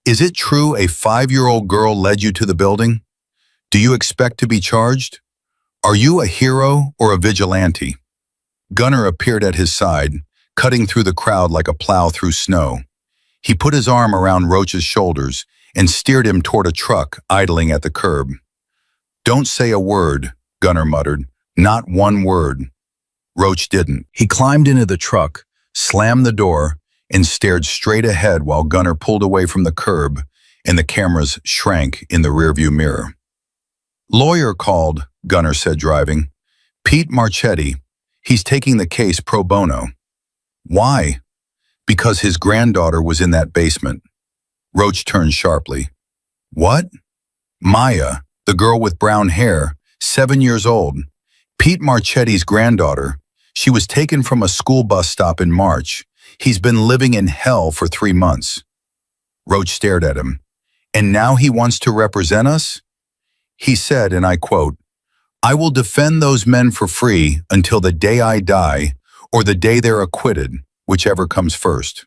Is it true a 5-year-old girl led you to the building? Do you expect to be charged? Are you a hero or a vigilante? Gunnar appeared at his side, cutting through the crowd like a plow through snow. He put his arm around Roach's shoulders and steered him toward a truck idling at the curb. Don't say a word, Gunnar muttered. Not one word. Roach didn't. He climbed into the truck, slammed the door, and stared straight ahead while Gunnar pulled away from the curb and the cameras shrank in the rearview mirror. Lawyer called, Gunnar said, driving. Pete Marchetti. He's taking the case pro bono. Why? Because his granddaughter was in that basement. Roach turned sharply. What? Maya, the girl with brown hair, 7 years old. Pete Marchetti's granddaughter. She was taken from a school bus stop in March. He's been living in hell for 3 months. Roach stared at him. And now he wants to represent us? He said, and I quote, I will defend those men for free until the day I die or the day they're acquitted, whichever comes first.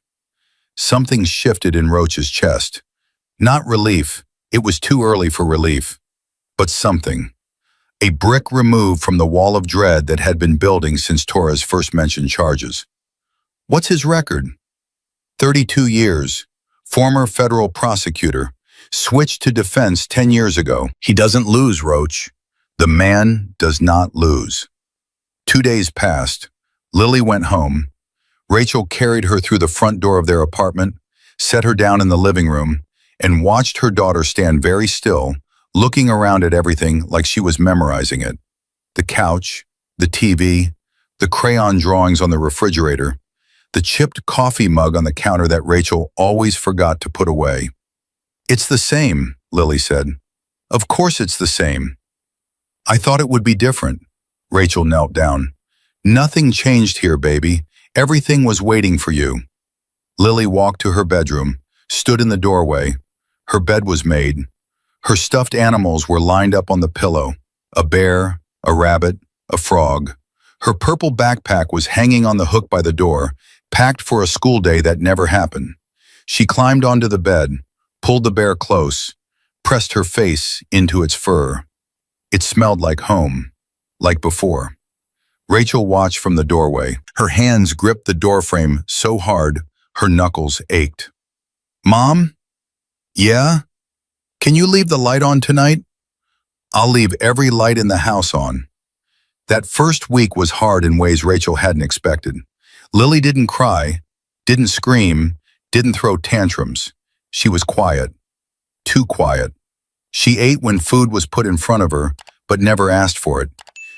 Something shifted in Roach's chest. Not relief. It was too early for relief. But something. A brick removed from the wall of dread that had been building since Torres first mentioned charges. What's his record? 32 years. Former federal prosecutor. Switched to defense 10 years ago. He doesn't lose, Roach. The man does not lose. 2 days passed. Lily went home. Rachel carried her through the front door of their apartment, set her down in the living room, and watched her daughter stand very still, looking around at everything like she was memorizing it. The couch, the TV, the crayon drawings on the refrigerator, the chipped coffee mug on the counter that Rachel always forgot to put away. It's the same, Lily said. Of course it's the same. I thought it would be different. Rachel knelt down. Nothing changed here, baby. Everything was waiting for you. Lily walked to her bedroom, stood in the doorway. Her bed was made. Her stuffed animals were lined up on the pillow. A bear, a rabbit, a frog. Her purple backpack was hanging on the hook by the door, packed for a school day that never happened. She climbed onto the bed, pulled the bear close, pressed her face into its fur. It smelled like home, like before. Rachel watched from the doorway. Her hands gripped the doorframe so hard, her knuckles ached. Mom? Yeah? Can you leave the light on tonight? I'll leave every light in the house on. That first week was hard in ways Rachel hadn't expected. Lily didn't cry, didn't scream, didn't throw tantrums. She was quiet, too quiet. She ate when food was put in front of her, but never asked for it.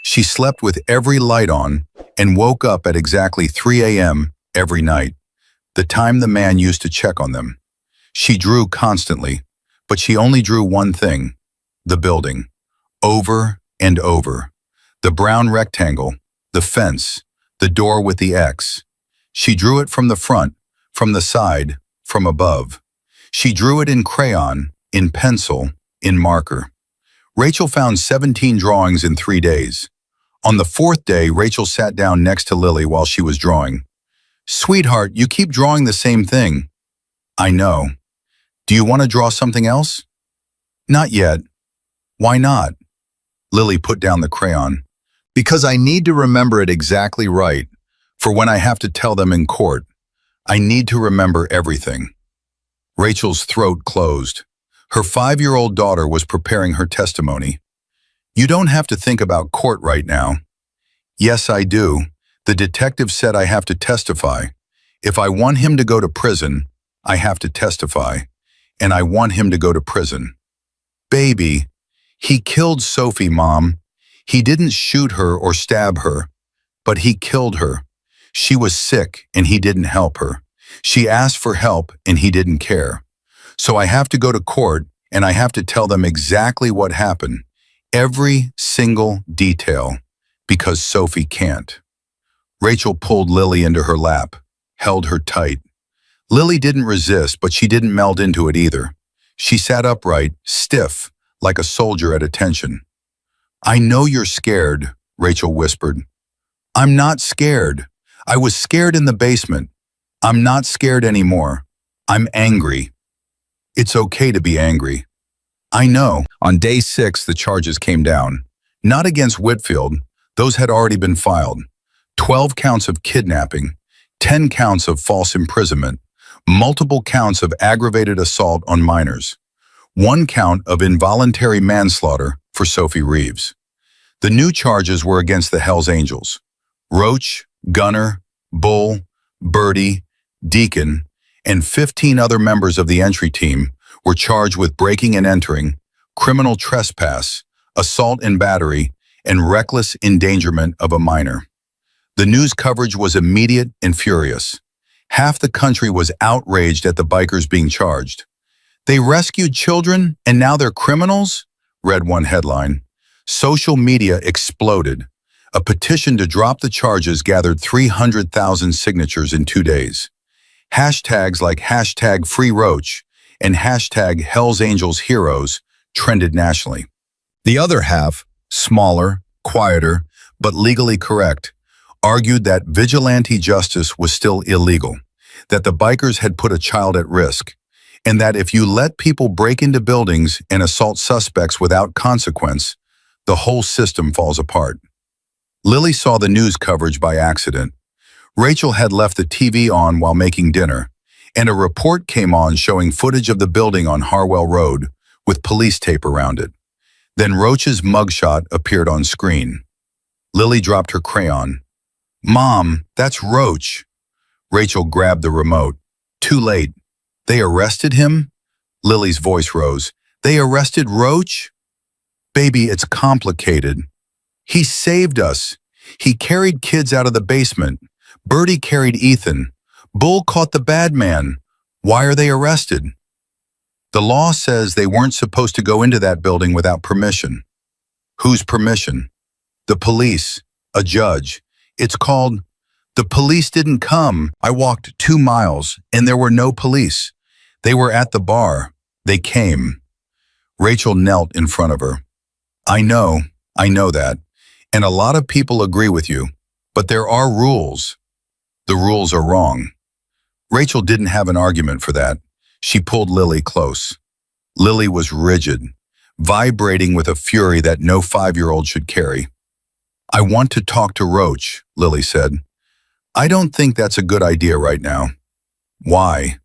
She slept with every light on and woke up at exactly 3 a.m. every night, the time the man used to check on them. She drew constantly, but she only drew one thing, the building, over and over. The brown rectangle, the fence, the door with the X. She drew it from the front, from the side, from above. She drew it in crayon, in pencil, in marker. Rachel found 17 drawings in 3 days. On the 4th day, Rachel sat down next to Lily while she was drawing. "Sweetheart, you keep drawing the same thing." "I know. Do you want to draw something else?" "Not yet." "Why not?" Lily put down the crayon. "Because I need to remember it exactly right, for when I have to tell them in court. I need to remember everything." Rachel's throat closed. Her 5-year-old daughter was preparing her testimony. "You don't have to think about court right now." "Yes, I do. The detective said I have to testify. If I want him to go to prison, I have to testify. And I want him to go to prison." "Baby, he killed Sophie, Mom. He didn't shoot her or stab her, but he killed her. She was sick and he didn't help her. She asked for help and he didn't care. So I have to go to court and I have to tell them exactly what happened, every single detail, because Sophie can't." Rachel pulled Lily into her lap, held her tight. Lily didn't resist, but she didn't melt into it either. She sat upright, stiff, like a soldier at attention. "I know you're scared," Rachel whispered. "I'm not scared. I was scared in the basement. I'm not scared anymore. I'm angry." "It's okay to be angry." "I know." On day 6, the charges came down. Not against Whitfield. Those had already been filed. 12 counts of kidnapping, 10 counts of false imprisonment, multiple counts of aggravated assault on minors, 1 count of involuntary manslaughter for Sophie Reeves. The new charges were against the Hells Angels. Roach, Gunner, Bull, Birdie, Deacon, and 15 other members of the entry team were charged with breaking and entering, criminal trespass, assault and battery, and reckless endangerment of a minor. The news coverage was immediate and furious. Half the country was outraged at the bikers being charged. "They rescued children and now they're criminals?" read one headline. Social media exploded. A petition to drop the charges gathered 300,000 signatures in 2 days. Hashtags like #FreeRoach and #HellsAngelsHeroes trended nationally. The other half, smaller, quieter, but legally correct, argued that vigilante justice was still illegal, that the bikers had put a child at risk, and that if you let people break into buildings and assault suspects without consequence, the whole system falls apart. Lily saw the news coverage by accident. Rachel had left the TV on while making dinner, and a report came on showing footage of the building on Harwell Road with police tape around it. Then Roach's mugshot appeared on screen. Lily dropped her crayon. "Mom, that's Roach." Rachel grabbed the remote. Too late. "They arrested him?" Lily's voice rose. "They arrested Roach?" "Baby, it's complicated. He saved us. He carried kids out of the basement. Birdie carried Ethan. Bull caught the bad man. Why are they arrested?" "The law says they weren't supposed to go into that building without permission." "Whose permission?" "The police. A judge. It's called, 'The police didn't come.' I walked 2 miles and there were no police. They were at the bar. They came." Rachel knelt in front of her. I know that. And a lot of people agree with you. But there are rules. The rules are wrong." Rachel didn't have an argument for that. She pulled Lily close. Lily was rigid, vibrating with a fury that no 5-year-old should carry. "I want to talk to Roach," Lily said. "I don't think that's a good idea right now." "Why?"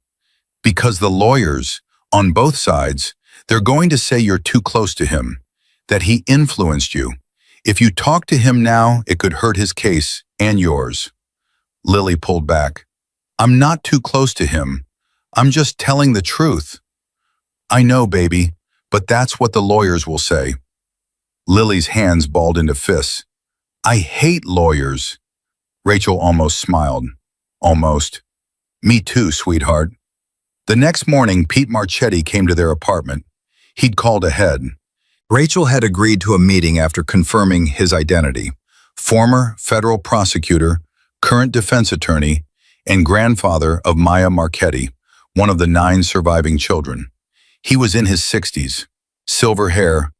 "Because the lawyers, on both sides, they're going to say you're too close to him, that he influenced you. If you talk to him now, it could hurt his case and yours." Lily pulled back. "I'm not too close to him. I'm just telling the truth. I know, baby, but that's what the lawyers will say. Lily's hands balled into fists. I hate lawyers. Rachel almost smiled. Almost. Me too, sweetheart. The next morning, Pete Marchetti came to their apartment. He'd called ahead. Rachel had agreed to a meeting after confirming his identity. Former federal prosecutor, current defense attorney, and grandfather of Maya Marchetti, one of the 9 surviving children. He was in his 60s, silver hair,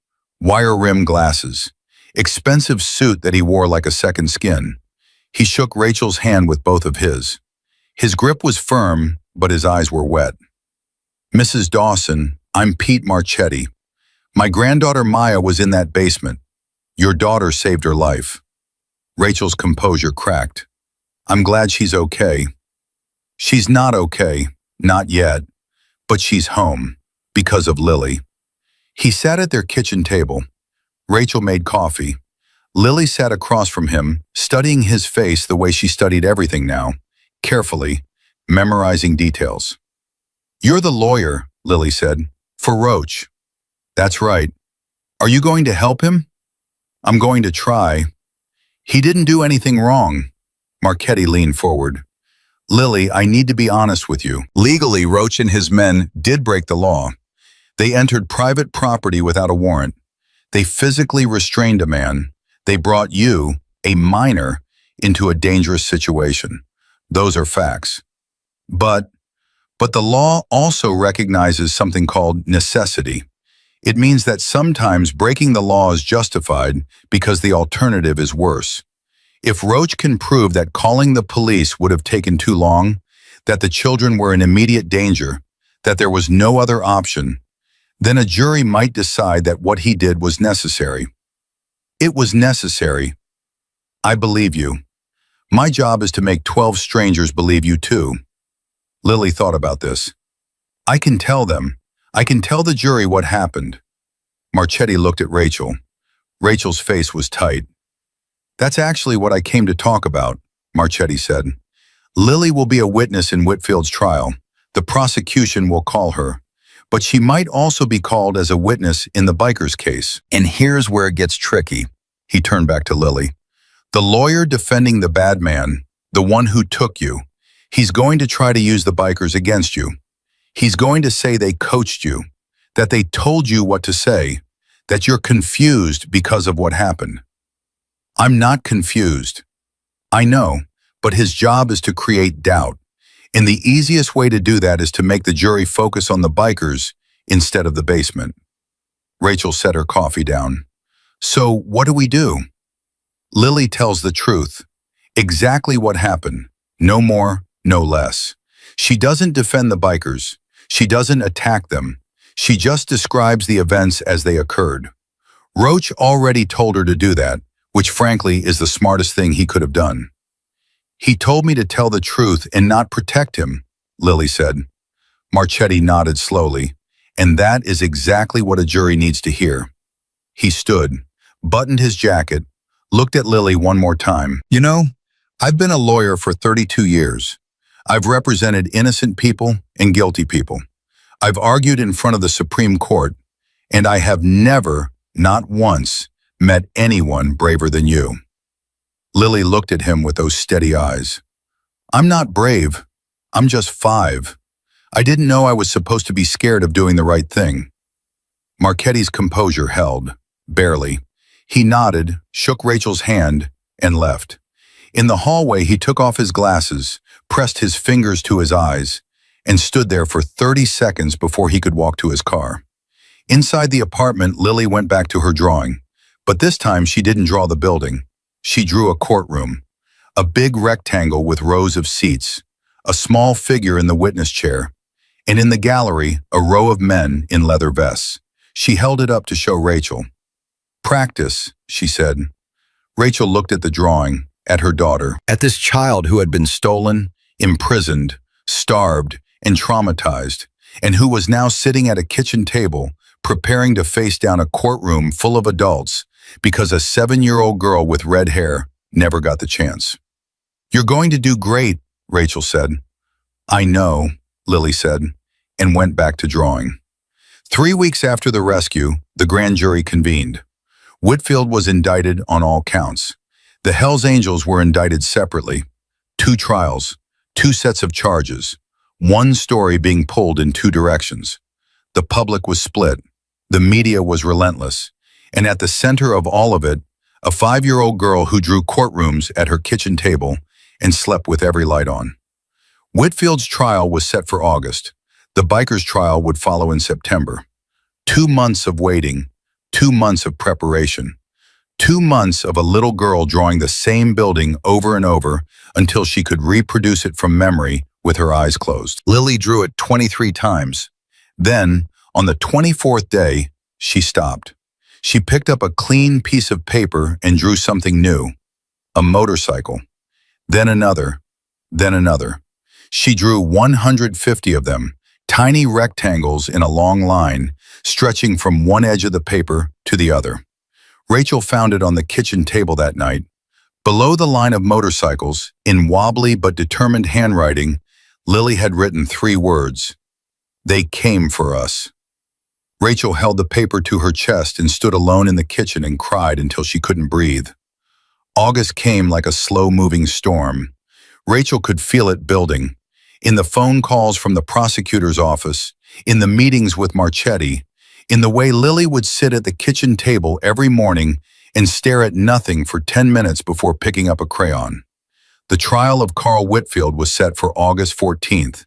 wire-rimmed glasses, expensive suit that he wore like a second skin. He shook Rachel's hand with both of his. His grip was firm, but his eyes were wet. Mrs. Dawson, I'm Pete Marchetti. My granddaughter Maya was in that basement. Your daughter saved her life. Rachel's composure cracked. I'm glad she's okay. She's not okay, not yet, but she's home, because of Lily. He sat at their kitchen table. Rachel made coffee. Lily sat across from him, studying his face the way she studied everything now, carefully, memorizing details. You're the lawyer, Lily said, for Roach. That's right. Are you going to help him? I'm going to try. He didn't do anything wrong. Marchetti leaned forward. Lily, I need to be honest with you. Legally, Roach and his men did break the law. They entered private property without a warrant. They physically restrained a man. They brought you, a minor, into a dangerous situation. Those are facts. But the law also recognizes something called necessity. It means that sometimes breaking the law is justified because the alternative is worse. If Roach can prove that calling the police would have taken too long, that the children were in immediate danger, that there was no other option, then a jury might decide that what he did was necessary. It was necessary. I believe you. My job is to make 12 strangers believe you too. Lily thought about this. I can tell them. I can tell the jury what happened. Marchetti looked at Rachel. Rachel's face was tight. That's actually what I came to talk about, Marchetti said. Lily will be a witness in Whitfield's trial. The prosecution will call her. But she might also be called as a witness in the biker's case. And here's where it gets tricky. He turned back to Lily. The lawyer defending the bad man, the one who took you, he's going to try to use the bikers against you. He's going to say they coached you, that they told you what to say, that you're confused because of what happened. I'm not confused. I know, but his job is to create doubt. And the easiest way to do that is to make the jury focus on the bikers instead of the basement. Rachel set her coffee down. So what do we do? Lily tells the truth. Exactly what happened. No more, no less. She doesn't defend the bikers. She doesn't attack them. She just describes the events as they occurred. Roach already told her to do that, which frankly is the smartest thing he could have done. He told me to tell the truth and not protect him, Lily said. Marchetti nodded slowly, and that is exactly what a jury needs to hear. He stood, buttoned his jacket, looked at Lily one more time. You know, I've been a lawyer for 32 years. I've represented innocent people and guilty people. I've argued in front of the Supreme Court, and I have never, not once, met anyone braver than you. Lily looked at him with those steady eyes. I'm not brave. I'm just 5. I didn't know I was supposed to be scared of doing the right thing. Marchetti's composure held, barely. He nodded, shook Rachel's hand, and left. In the hallway, he took off his glasses, pressed his fingers to his eyes, and stood there for 30 seconds before he could walk to his car. Inside the apartment, Lily went back to her drawing, but this time she didn't draw the building. She drew a courtroom, a big rectangle with rows of seats, a small figure in the witness chair, and in the gallery, a row of men in leather vests. She held it up to show Rachel. Practice, she said. Rachel looked at the drawing, at her daughter, at this child who had been stolen, imprisoned, starved, and traumatized, and who was now sitting at a kitchen table, preparing to face down a courtroom full of adults because a 7-year-old girl with red hair never got the chance. You're going to do great, Rachel said. I know, Lily said, and went back to drawing. 3 weeks after the rescue, the grand jury convened. Whitfield was indicted on all counts. The Hells Angels were indicted separately. 2 trials, 2 sets of charges, one story being pulled in 2 directions. The public was split. The media was relentless. And at the center of all of it, a 5-year-old girl who drew courtrooms at her kitchen table and slept with every light on. Whitfield's trial was set for August. The biker's trial would follow in September. 2 months of waiting, 2 months of preparation, 2 months of a little girl drawing the same building over and over until she could reproduce it from memory with her eyes closed. Lily drew it 23 times. Then, on the 24th day, she stopped. She picked up a clean piece of paper and drew something new, a motorcycle. Then another, then another. She drew 150 of them, tiny rectangles in a long line, stretching from one edge of the paper to the other. Rachel found it on the kitchen table that night. Below the line of motorcycles, in wobbly but determined handwriting, Lily had written 3 words. They came for us. Rachel held the paper to her chest and stood alone in the kitchen and cried until she couldn't breathe. August came like a slow-moving storm. Rachel could feel it building. In the phone calls from the prosecutor's office, in the meetings with Marchetti, in the way Lily would sit at the kitchen table every morning and stare at nothing for 10 minutes before picking up a crayon. The trial of Carl Whitfield was set for August 14th.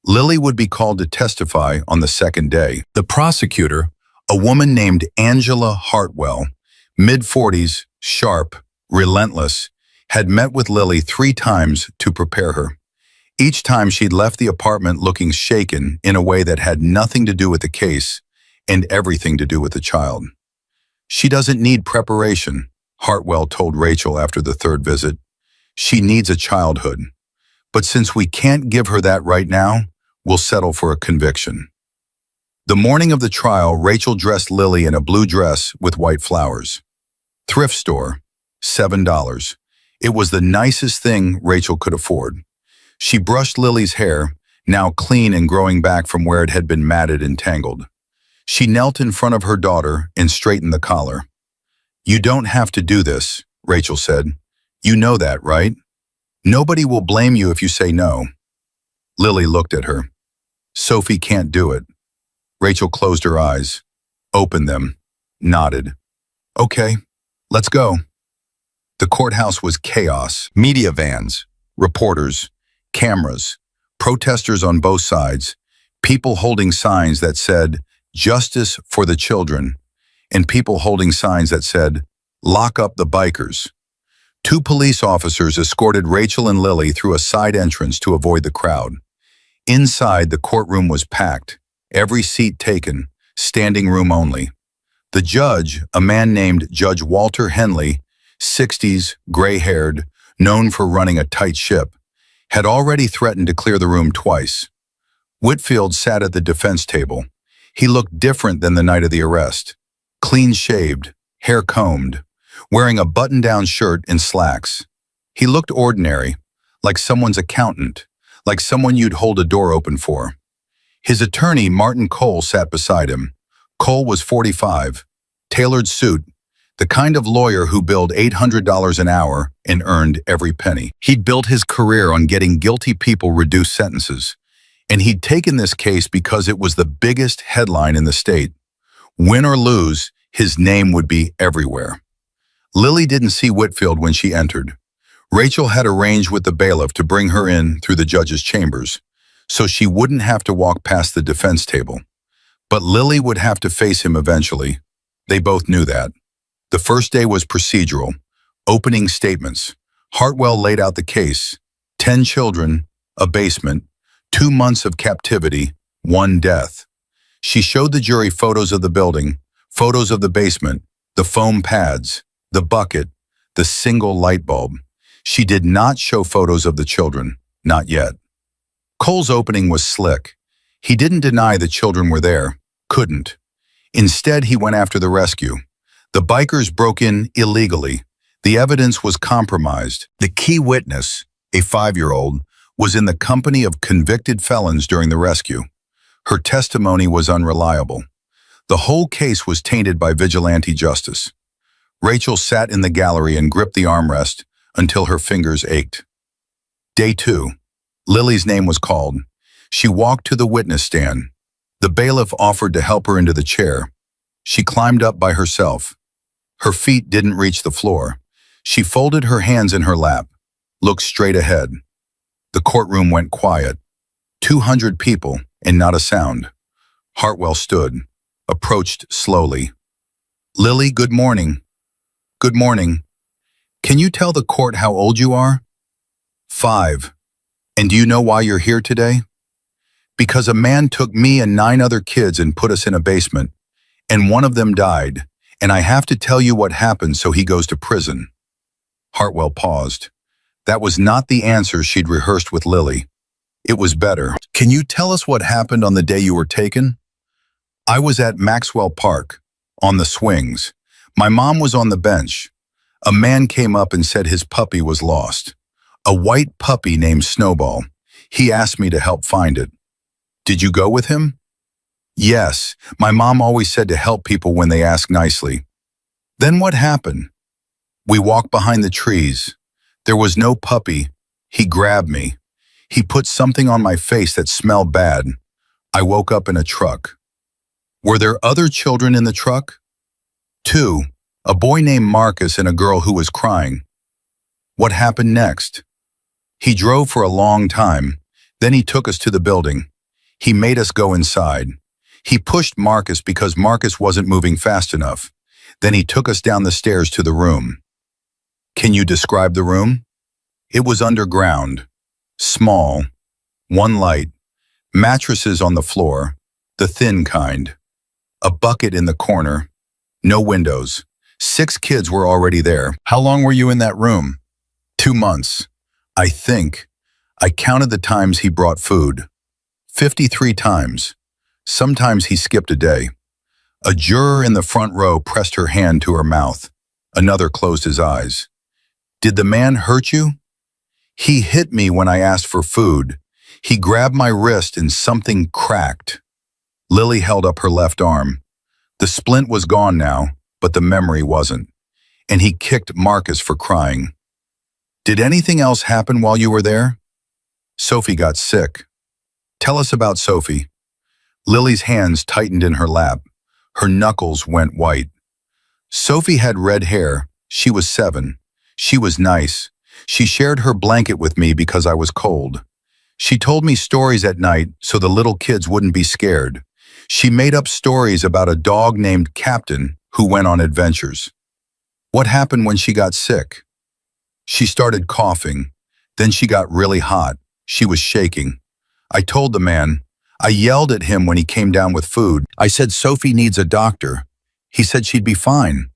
Lily would be called to testify on the second day. The prosecutor, a woman named Angela Hartwell, mid-40s, sharp, relentless, had met with Lily 3 times to prepare her. Each time she'd left the apartment looking shaken in a way that had nothing to do with the case and everything to do with the child. She doesn't need preparation, Hartwell told Rachel after the 3rd visit. She needs a childhood. But since we can't give her that right now, we'll settle for a conviction. The morning of the trial, Rachel dressed Lily in a blue dress with white flowers. Thrift store, $7. It was the nicest thing Rachel could afford. She brushed Lily's hair, now clean and growing back from where it had been matted and tangled. She knelt in front of her daughter and straightened the collar. You don't have to do this, Rachel said. You know that, right? Nobody will blame you if you say no. Lily looked at her. Sophie can't do it. Rachel closed her eyes, opened them, nodded. Okay, let's go. The courthouse was chaos. Media vans, reporters, cameras, protesters on both sides, people holding signs that said, Justice for the children, and people holding signs that said, Lock up the bikers. 2 police officers escorted Rachel and Lily through a side entrance to avoid the crowd. Inside, the courtroom was packed, every seat taken, standing room only. The judge, a man named Judge Walter Henley, 60s, gray-haired, known for running a tight ship, had already threatened to clear the room twice. Whitfield sat at the defense table. He looked different than the night of the arrest. Clean-shaved, hair combed, wearing a button-down shirt and slacks. He looked ordinary, like someone's accountant, like someone you'd hold a door open for. His attorney, Martin Cole, sat beside him. Cole was 45, tailored suit, the kind of lawyer who billed $800 an hour and earned every penny. He'd built his career on getting guilty people reduced sentences, and he'd taken this case because it was the biggest headline in the state. Win or lose, his name would be everywhere. Lily didn't see Whitfield when she entered. Rachel had arranged with the bailiff to bring her in through the judge's chambers, so she wouldn't have to walk past the defense table. But Lily would have to face him eventually. They both knew that. The first day was procedural. Opening statements. Hartwell laid out the case. 10 children, a basement, 2 months of captivity, 1 death. She showed the jury photos of the building, photos of the basement, the foam pads, the bucket, the single light bulb. She did not show photos of the children, not yet. Cole's opening was slick. He didn't deny the children were there, couldn't. Instead, he went after the rescue. The bikers broke in illegally. The evidence was compromised. The key witness, a 5-year-old, was in the company of convicted felons during the rescue. Her testimony was unreliable. The whole case was tainted by vigilante justice. Rachel sat in the gallery and gripped the armrest until her fingers ached. Day 2. Lily's name was called. She walked to the witness stand. The bailiff offered to help her into the chair. She climbed up by herself. Her feet didn't reach the floor. She folded her hands in her lap, looked straight ahead. The courtroom went quiet. 200 people and not a sound. Hartwell stood, approached slowly. "Lily, good morning." "Good morning. Can you tell the court how old you are?" "5. And do you know why you're here today?" "Because a man took me and 9 other kids and put us in a basement, and one of them died, and I have to tell you what happened so he goes to prison." Hartwell paused. That was not the answer she'd rehearsed with Lily. It was better. "Can you tell us what happened on the day you were taken?" "I was at Maxwell Park, on the swings. My mom was on the bench. A man came up and said his puppy was lost. A white puppy named Snowball. He asked me to help find it." "Did you go with him?" "Yes, my mom always said to help people when they ask nicely." "Then what happened?" "We walked behind the trees. There was no puppy. He grabbed me. He put something on my face that smelled bad. I woke up in a truck." "Were there other children in the truck?" "2, a boy named Marcus and a girl who was crying." "What happened next?" "He drove for a long time. Then he took us to the building. He made us go inside. He pushed Marcus because Marcus wasn't moving fast enough. Then he took us down the stairs to the room." "Can you describe the room?" "It was underground. Small. One light. Mattresses on the floor. The thin kind. A bucket in the corner. No windows. 6 kids were already there." "How long were you in that room?" 2 months. I think. I counted the times he brought food. 53 times. Sometimes he skipped a day. A juror in the front row pressed her hand to her mouth. Another closed his eyes. "Did the man hurt you?" "He hit me when I asked for food. He grabbed my wrist and something cracked." Lily held up her left arm. The splint was gone now, but the memory wasn't. "And he kicked Marcus for crying." "Did anything else happen while you were there?" "Sophie got sick." "Tell us about Sophie." Lily's hands tightened in her lap. Her knuckles went white. "Sophie had red hair. She was 7. She was nice. She shared her blanket with me because I was cold. She told me stories at night so the little kids wouldn't be scared. She made up stories about a dog named Captain who went on adventures." "What happened when she got sick?" "She started coughing. Then she got really hot. She was shaking. I told the man. I yelled at him when he came down with food. I said Sophie needs a doctor. He said she'd be fine."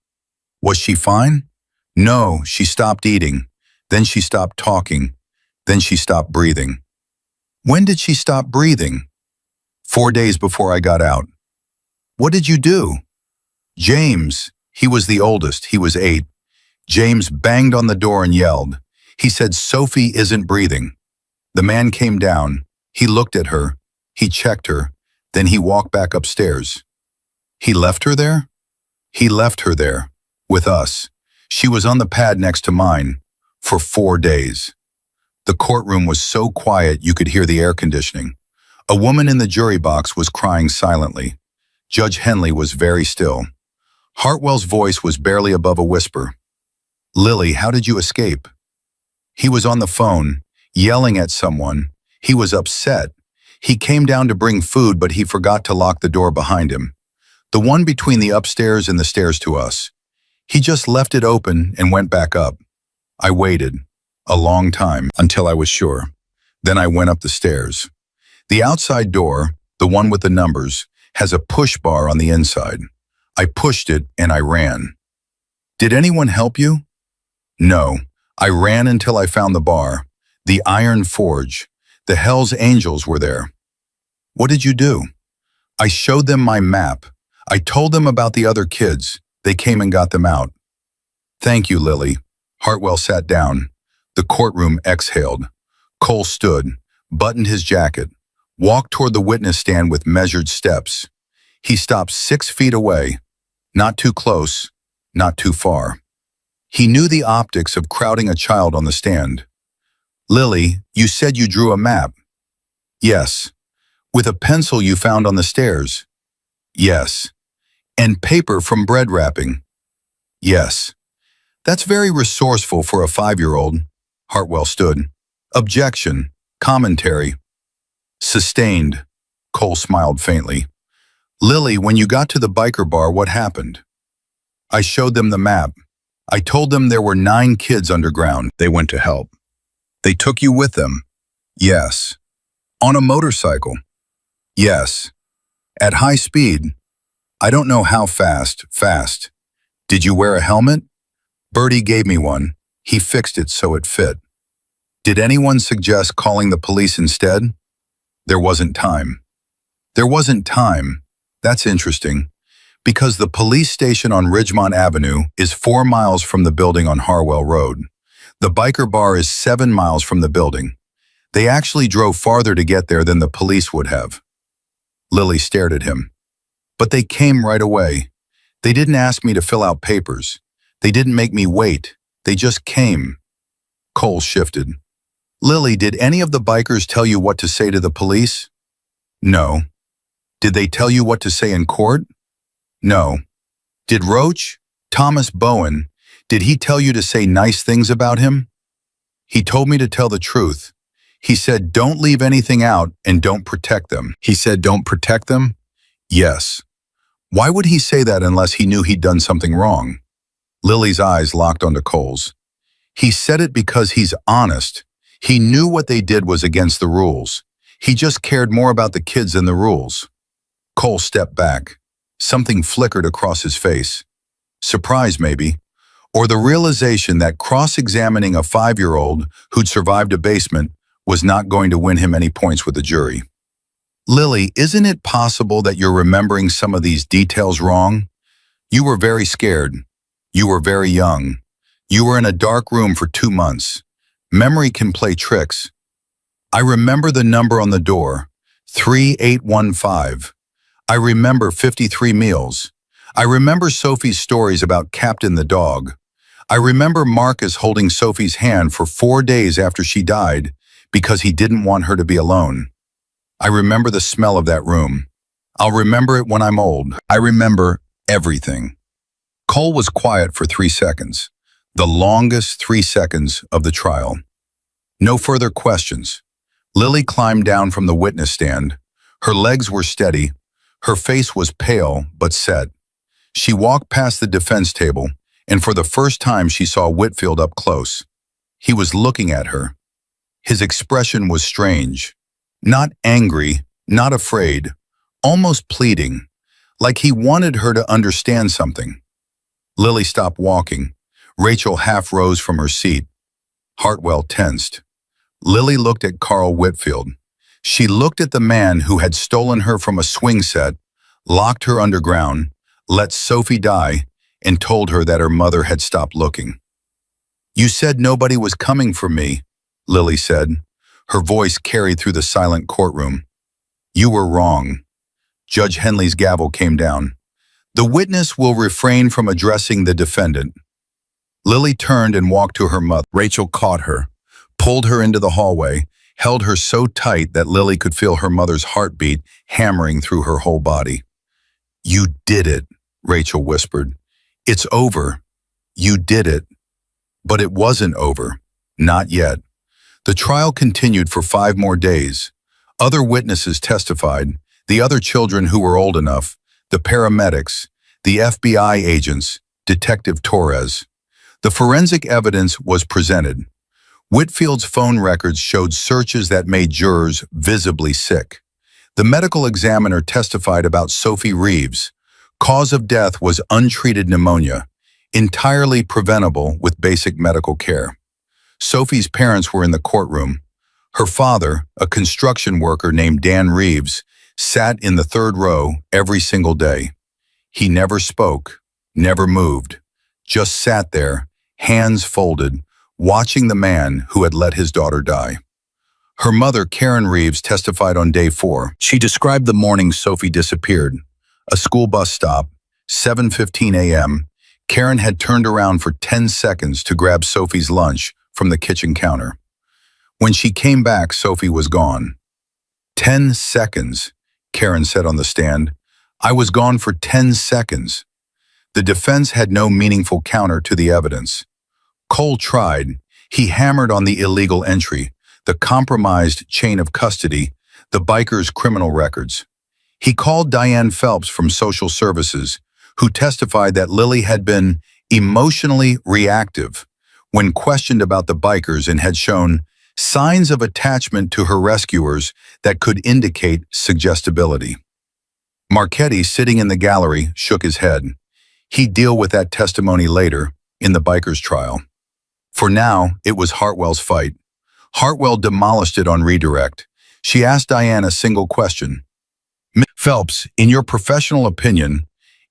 "Was she fine?" "No, she stopped eating. Then she stopped talking. Then she stopped breathing." "When did she stop breathing?" 4 days before I got out." "What did you do?" "James, he was the oldest, he was 8. James banged on the door and yelled. He said Sophie isn't breathing. The man came down. He looked at her. He checked her. Then he walked back upstairs." "He left her there?" "He left her there. With us. She was on the pad next to mine. For 4 days. The courtroom was so quiet you could hear the air conditioning. A woman in the jury box was crying silently. Judge Henley was very still. Hartwell's voice was barely above a whisper. "Lily, how did you escape?" "He was on the phone, yelling at someone. He was upset. He came down to bring food, but he forgot to lock the door behind him. The one between the upstairs and the stairs to us. He just left it open and went back up. I waited, a long time, until I was sure. Then I went up the stairs. The outside door, the one with the numbers, has a push bar on the inside. I pushed it and I ran." "Did anyone help you?" "No. I ran until I found the bar, the Iron Forge. The Hells Angels were there." "What did you do?" "I showed them my map. I told them about the other kids. They came and got them out." "Thank you, Lily." Hartwell sat down. The courtroom exhaled. Cole stood, buttoned his jacket, walked toward the witness stand with measured steps. He stopped 6 feet away, not too close, not too far. He knew the optics of crowding a child on the stand. "Lily, you said you drew a map." "Yes." "With a pencil you found on the stairs?" "Yes." "And paper from bread wrapping?" "Yes." "That's very resourceful for a 5-year-old. Hartwell stood. "Objection. Commentary." "Sustained." Cole smiled faintly. "Lily, when you got to the biker bar, what happened?" "I showed them the map. I told them there were 9 kids underground. They went to help." "They took you with them?" "Yes." "On a motorcycle?" "Yes." "At high speed?" "I don't know how fast." "Fast." "Did you wear a helmet?" "Bertie gave me one. He fixed it so it fit." "Did anyone suggest calling the police instead?" "There wasn't time." "There wasn't time. That's interesting. Because the police station on Ridgemont Avenue is 4 miles from the building on Harwell Road. The biker bar is 7 miles from the building. They actually drove farther to get there than the police would have." Lily stared at him. "But they came right away. They didn't ask me to fill out papers. They didn't make me wait. They just came." Cole shifted. "Lily, did any of the bikers tell you what to say to the police?" "No." "Did they tell you what to say in court?" "No." "Did Roach, Thomas Bowen, did he tell you to say nice things about him?" "He told me to tell the truth. He said don't leave anything out and don't protect them." "He said don't protect them?" "Yes." "Why would he say that unless he knew he'd done something wrong?" Lily's eyes locked onto Cole's. "He said it because he's honest. He knew what they did was against the rules. He just cared more about the kids than the rules." Cole stepped back. Something flickered across his face. Surprise, maybe. Or the realization that cross-examining a 5-year-old who'd survived a basement was not going to win him any points with the jury. "Lily, isn't it possible that you're remembering some of these details wrong? You were very scared. You were very young. You were in a dark room for 2 months. Memory can play tricks. I remember the number on the door, 3815. I remember 53 meals. I remember Sophie's stories about Captain the dog. I remember Marcus holding Sophie's hand for 4 days after she died because he didn't want her to be alone. I remember the smell of that room. I'll remember it when I'm old. I remember everything." Cole was quiet for 3 seconds, the longest 3 seconds of the trial. No further questions. Lily climbed down from the witness stand. Her legs were steady. Her face was pale but set. She walked past the defense table, and for the first time she saw Whitfield up close. He was looking at her. His expression was strange. Not angry, not afraid, almost pleading, like he wanted her to understand something. Lily stopped walking. Rachel half rose from her seat. Hartwell tensed. Lily looked at Carl Whitfield. She looked at the man who had stolen her from a swing set, locked her underground, let Sophie die, and told her that her mother had stopped looking. "You said nobody was coming for me," Lily said. Her voice carried through the silent courtroom. "You were wrong." Judge Henley's gavel came down. "The witness will refrain from addressing the defendant." Lily turned and walked to her mother. Rachel caught her, pulled her into the hallway, held her so tight that Lily could feel her mother's heartbeat hammering through her whole body. "You did it," Rachel whispered. "It's over. You did it." But it wasn't over. Not yet. The trial continued for 5 more days. Other witnesses testified, the other children who were old enough, the paramedics, the FBI agents, Detective Torres. The forensic evidence was presented. Whitfield's phone records showed searches that made jurors visibly sick. The medical examiner testified about Sophie Reeves. Cause of death was untreated pneumonia, entirely preventable with basic medical care. Sophie's parents were in the courtroom. Her father, a construction worker named Dan Reeves, sat in the 3rd row every single day. He never spoke, never moved, just sat there, hands folded, watching the man who had let his daughter die. Her mother, Karen Reeves, testified on day 4. She described the morning Sophie disappeared. A school bus stop, 7:15 a.m. Karen had turned around for 10 seconds to grab Sophie's lunch from the kitchen counter. When she came back, Sophie was gone. 10 seconds, Karen said on the stand. I was gone for 10 seconds. The defense had no meaningful counter to the evidence. Cole tried. He hammered on the illegal entry, the compromised chain of custody, the biker's criminal records. He called Diane Phelps from social services, who testified that Lily had been emotionally reactive when questioned about the bikers and had shown signs of attachment to her rescuers that could indicate suggestibility. Marchetti, sitting in the gallery, shook his head. He'd deal with that testimony later, in the biker's trial. For now, it was Hartwell's fight. Hartwell demolished it on redirect. She asked Diane a single question. Ms. Phelps, in your professional opinion,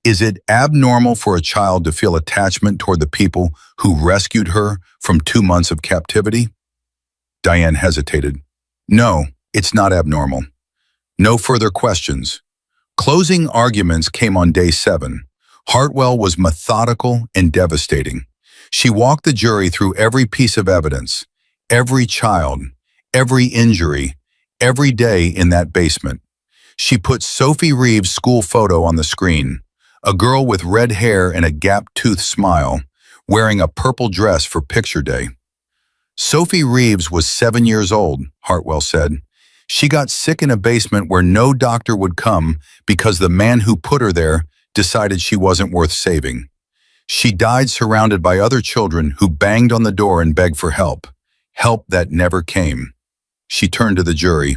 is it abnormal for a child to feel attachment toward the people who rescued her from 2 months of captivity? Diane hesitated. No, it's not abnormal. No further questions. Closing arguments came on day 7. Hartwell was methodical and devastating. She walked the jury through every piece of evidence, every child, every injury, every day in that basement. She put Sophie Reeves' school photo on the screen, a girl with red hair and a gap-toothed smile, wearing a purple dress for picture day. Sophie Reeves was 7 years old, Hartwell said. She got sick in a basement where no doctor would come because the man who put her there decided she wasn't worth saving. She died surrounded by other children who banged on the door and begged for help that never came. She turned to the jury.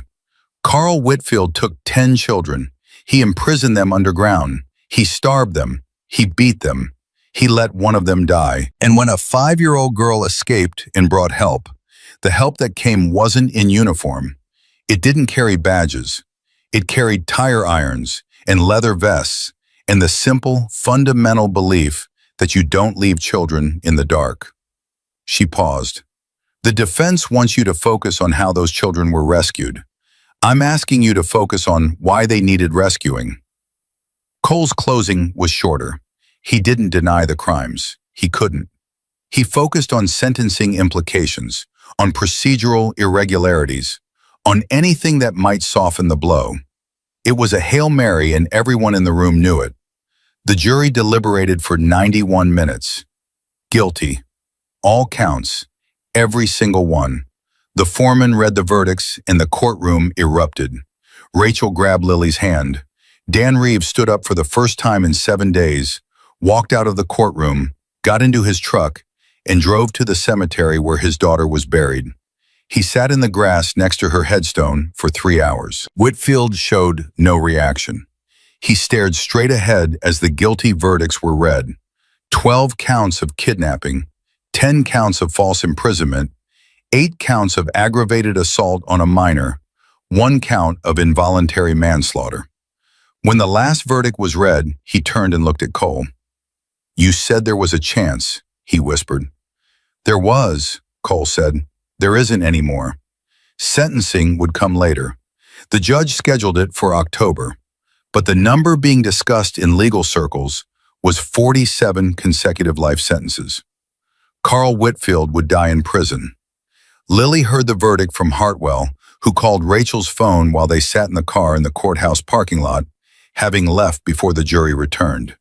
Carl Whitfield took 10 children. He imprisoned them underground. He starved them. He beat them. He let one of them die. And when a 5-year-old girl escaped and brought help, the help that came wasn't in uniform. It didn't carry badges. It carried tire irons and leather vests and the simple, fundamental belief that you don't leave children in the dark. She paused. The defense wants you to focus on how those children were rescued. I'm asking you to focus on why they needed rescuing. Cole's closing was shorter. He didn't deny the crimes. He couldn't. He focused on sentencing implications, on procedural irregularities, on anything that might soften the blow. It was a Hail Mary and everyone in the room knew it. The jury deliberated for 91 minutes. Guilty. All counts. Every single one. The foreman read the verdicts and the courtroom erupted. Rachel grabbed Lily's hand. Dan Reeves stood up for the first time in 7 days, walked out of the courtroom, got into his truck, and drove to the cemetery where his daughter was buried. He sat in the grass next to her headstone for 3 hours. Whitfield showed no reaction. He stared straight ahead as the guilty verdicts were read. 12 counts of kidnapping, 10 counts of false imprisonment, 8 counts of aggravated assault on a minor, 1 count of involuntary manslaughter. When the last verdict was read, he turned and looked at Cole. You said there was a chance, he whispered. There was, Cole said. There isn't anymore. Sentencing would come later. The judge scheduled it for October, but the number being discussed in legal circles was 47 consecutive life sentences. Carl Whitfield would die in prison. Lily heard the verdict from Hartwell, who called Rachel's phone while they sat in the car in the courthouse parking lot, having left before the jury returned.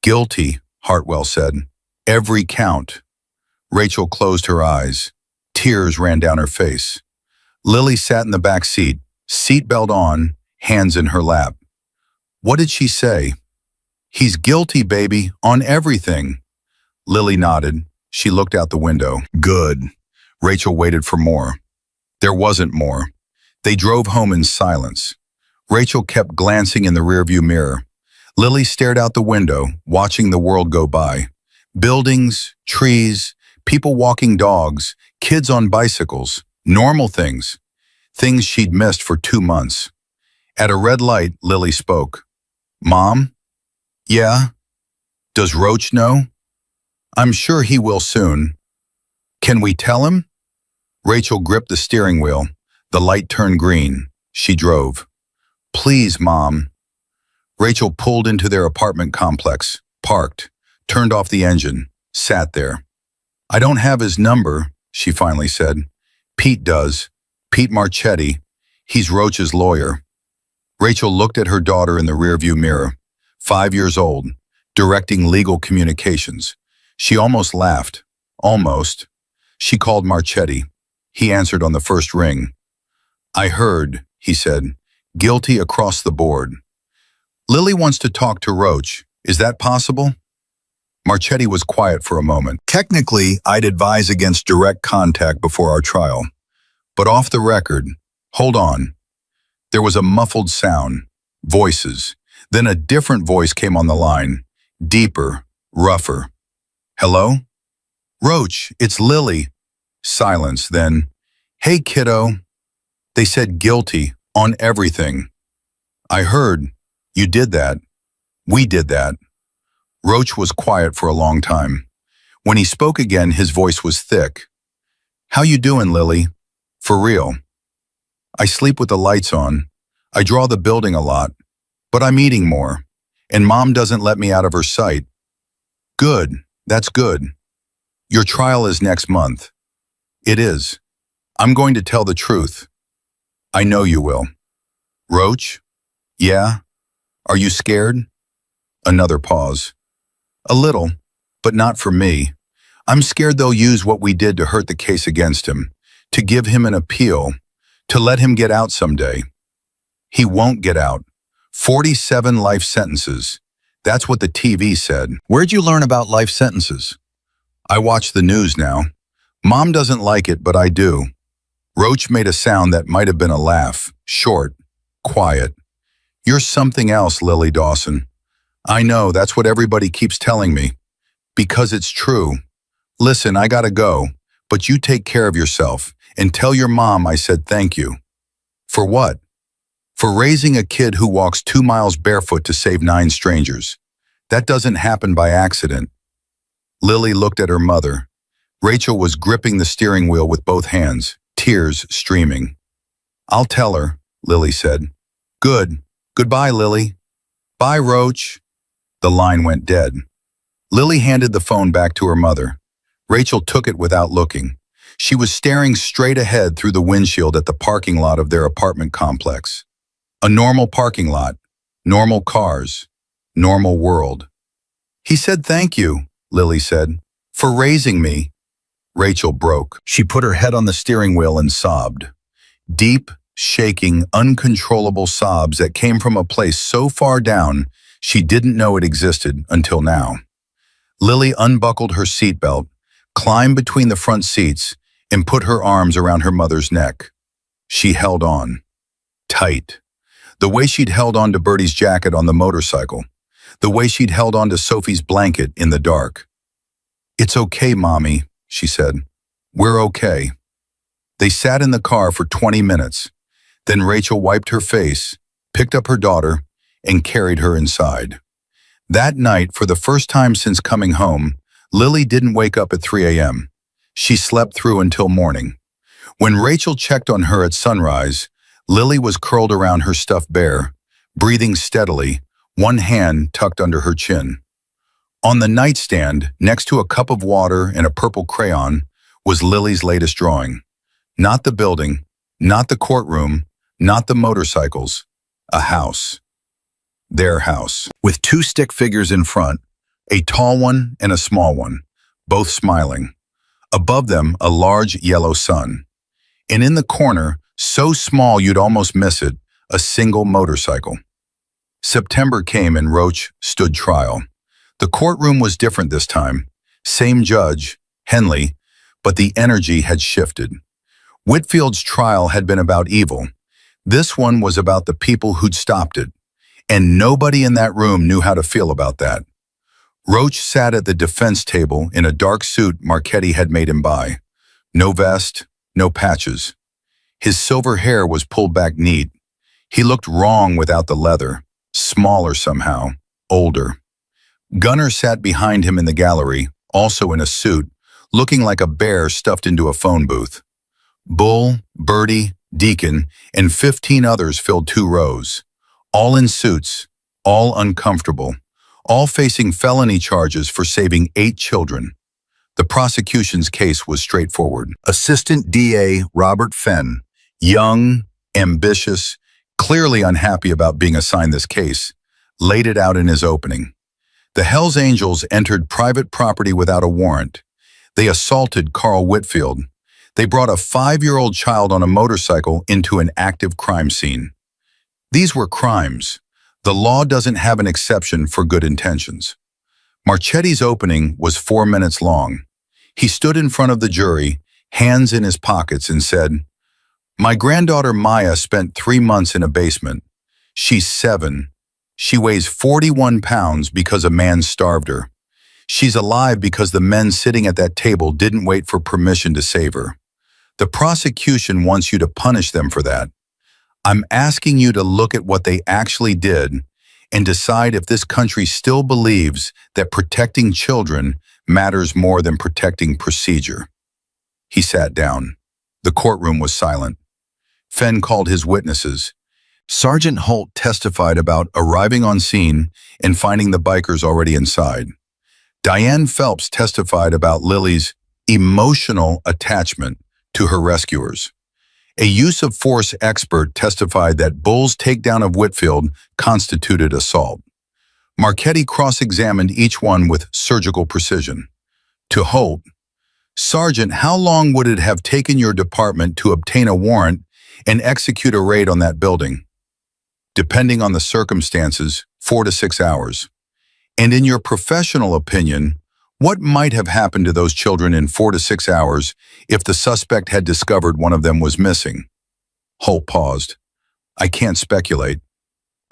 Guilty, Hartwell said. Every count. Rachel closed her eyes. Tears ran down her face. Lily sat in the back seat, seatbelt on, hands in her lap. What did she say? He's guilty, baby, on everything. Lily nodded. She looked out the window. Good. Rachel waited for more. There wasn't more. They drove home in silence. Rachel kept glancing in the rearview mirror. Lily stared out the window, watching the world go by. Buildings, trees, people walking dogs, kids on bicycles, normal things. Things she'd missed for 2 months. At a red light, Lily spoke. Mom? Yeah? Does Roach know? I'm sure he will soon. Can we tell him? Rachel gripped the steering wheel. The light turned green. She drove. Please, Mom. Rachel pulled into their apartment complex, parked, turned off the engine, sat there. I don't have his number, she finally said. Pete does. Pete Marchetti. He's Roach's lawyer. Rachel looked at her daughter in the rearview mirror, 5 years old, directing legal communications. She almost laughed. Almost. She called Marchetti. He answered on the first ring. I heard, he said, guilty across the board. Lily wants to talk to Roach. Is that possible? Marchetti was quiet for a moment. Technically, I'd advise against direct contact before our trial. But off the record, hold on. There was a muffled sound, voices. Then a different voice came on the line, deeper, rougher. Hello? Roach, it's Lily. Silence, then, hey kiddo. They said guilty on everything. I heard. You did that. We did that. Roach was quiet for a long time. When he spoke again, his voice was thick. How you doing, Lily? For real. I sleep with the lights on. I draw the building a lot. But I'm eating more. And Mom doesn't let me out of her sight. Good. That's good. Your trial is next month. It is. I'm going to tell the truth. I know you will. Roach? Yeah? Are you scared? Another pause. A little, but not for me. I'm scared they'll use what we did to hurt the case against him, to give him an appeal, to let him get out someday. He won't get out. 47 life sentences. That's what the TV said. Where'd you learn about life sentences? I watch the news now. Mom doesn't like it, but I do. Roach made a sound that might have been a laugh, short, quiet. You're something else, Lily Dawson. I know, that's what everybody keeps telling me. Because it's true. Listen, I gotta go, but you take care of yourself and tell your mom I said thank you. For what? For raising a kid who walks 2 miles barefoot to save 9 strangers. That doesn't happen by accident. Lily looked at her mother. Rachel was gripping the steering wheel with both hands, tears streaming. I'll tell her, Lily said. Good. Goodbye, Lily. Bye, Roach. The line went dead. Lily handed the phone back to her mother. Rachel took it without looking. She was staring straight ahead through the windshield at the parking lot of their apartment complex. A normal parking lot, normal cars, normal world. He said thank you, Lily said, for raising me. Rachel broke. She put her head on the steering wheel and sobbed. Deep, shaking, uncontrollable sobs that came from a place so far down she didn't know it existed until now. Lily unbuckled her seatbelt, climbed between the front seats, and put her arms around her mother's neck. She held on. Tight. The way she'd held on to Bertie's jacket on the motorcycle. The way she'd held on to Sophie's blanket in the dark. It's okay, Mommy, she said. We're okay. They sat in the car for 20 minutes. Then Rachel wiped her face, picked up her daughter, and carried her inside. That night, for the first time since coming home, Lily didn't wake up at 3 a.m. She slept through until morning. When Rachel checked on her at sunrise, Lily was curled around her stuffed bear, breathing steadily, one hand tucked under her chin. On the nightstand, next to a cup of water and a purple crayon, was Lily's latest drawing. Not the building, not the courtroom, not the motorcycles. A house. Their house. With 2 stick figures in front, a tall one and a small one, both smiling. Above them, a large yellow sun. And in the corner, so small you'd almost miss it, a single motorcycle. September came and Roach stood trial. The courtroom was different this time. Same judge, Henley, but the energy had shifted. Whitfield's trial had been about evil. This one was about the people who'd stopped it. And nobody in that room knew how to feel about that. Roach sat at the defense table in a dark suit Marchetti had made him buy. No vest, no patches. His silver hair was pulled back neat. He looked wrong without the leather, smaller somehow, older. Gunner sat behind him in the gallery, also in a suit, looking like a bear stuffed into a phone booth. Bull, Bertie, Deacon, and 15 others filled 2 rows, all in suits, all uncomfortable, all facing felony charges for saving 8 children. The prosecution's case was straightforward. Assistant DA Robert Fenn, young, ambitious, clearly unhappy about being assigned this case, laid it out in his opening. The Hells Angels entered private property without a warrant. They assaulted Carl Whitfield. They brought a 5-year-old child on a motorcycle into an active crime scene. These were crimes. The law doesn't have an exception for good intentions. Marchetti's opening was 4 minutes long. He stood in front of the jury, hands in his pockets, and said, "My granddaughter Maya spent 3 months in a basement. She's 7. She weighs 41 pounds because a man starved her. She's alive because the men sitting at that table didn't wait for permission to save her. The prosecution wants you to punish them for that. I'm asking you to look at what they actually did and decide if this country still believes that protecting children matters more than protecting procedure." He sat down. The courtroom was silent. Fenn called his witnesses. Sergeant Holt testified about arriving on scene and finding the bikers already inside. Diane Phelps testified about Lily's emotional attachment to her rescuers. A use of force expert testified that Bull's takedown of Whitfield constituted assault. Marchetti cross-examined each one with surgical precision. To Holt, "Sergeant, how long would it have taken your department to obtain a warrant and execute a raid on that building?" "Depending on the circumstances, 4 to 6 hours. And in your professional opinion, what might have happened to those children in 4 to 6 hours if the suspect had discovered one of them was missing?" Holt paused. "I can't speculate."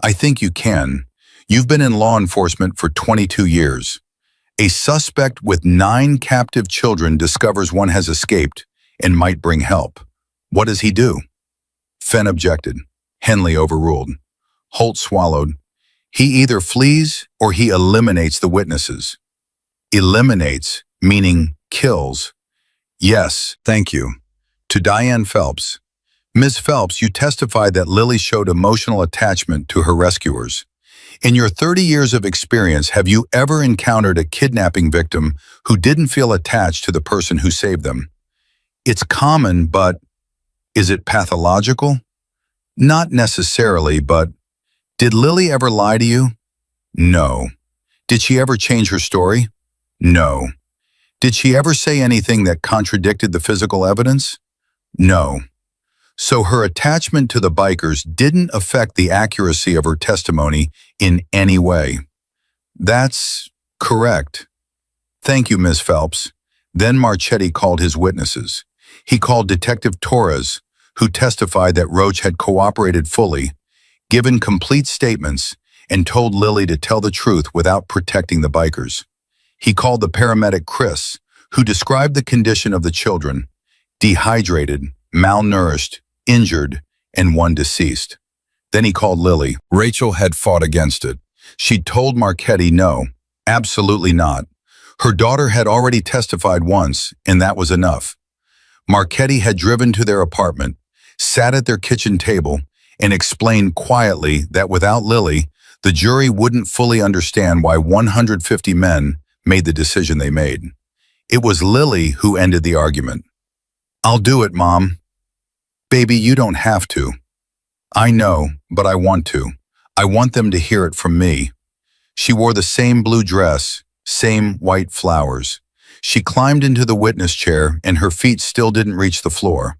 "I think you can. You've been in law enforcement for 22 years. A suspect with 9 captive children discovers one has escaped and might bring help. What does he do?" Fenn objected. Henley overruled. Holt swallowed. "He either flees or he eliminates the witnesses." "Eliminates, meaning kills." "Yes, thank you." To Diane Phelps. "Ms. Phelps, you testified that Lily showed emotional attachment to her rescuers. In your 30 years of experience, have you ever encountered a kidnapping victim who didn't feel attached to the person who saved them?" "It's common, but is it pathological?" "Not necessarily, but did Lily ever lie to you?" "No." "Did she ever change her story?" "No." "Did she ever say anything that contradicted the physical evidence?" "No." So her attachment to the bikers didn't affect the accuracy of her testimony in any way. "That's correct." "Thank you, Ms. Phelps." Then Marchetti called his witnesses. He called Detective Torres, who testified that Roach had cooperated fully, given complete statements, and told Lily to tell the truth without protecting the bikers. He called the paramedic Chris, who described the condition of the children: dehydrated, malnourished, injured, and one deceased. Then he called Lily. Rachel had fought against it. She'd told Marchetti no, absolutely not. Her daughter had already testified once, and that was enough. Marchetti had driven to their apartment, sat at their kitchen table, and explained quietly that without Lily, the jury wouldn't fully understand why 150 men made the decision they made. It was Lily who ended the argument. "I'll do it, Mom." "Baby, you don't have to." "I know, but I want to. I want them to hear it from me." She wore the same blue dress, same white flowers. She climbed into the witness chair, and her feet still didn't reach the floor.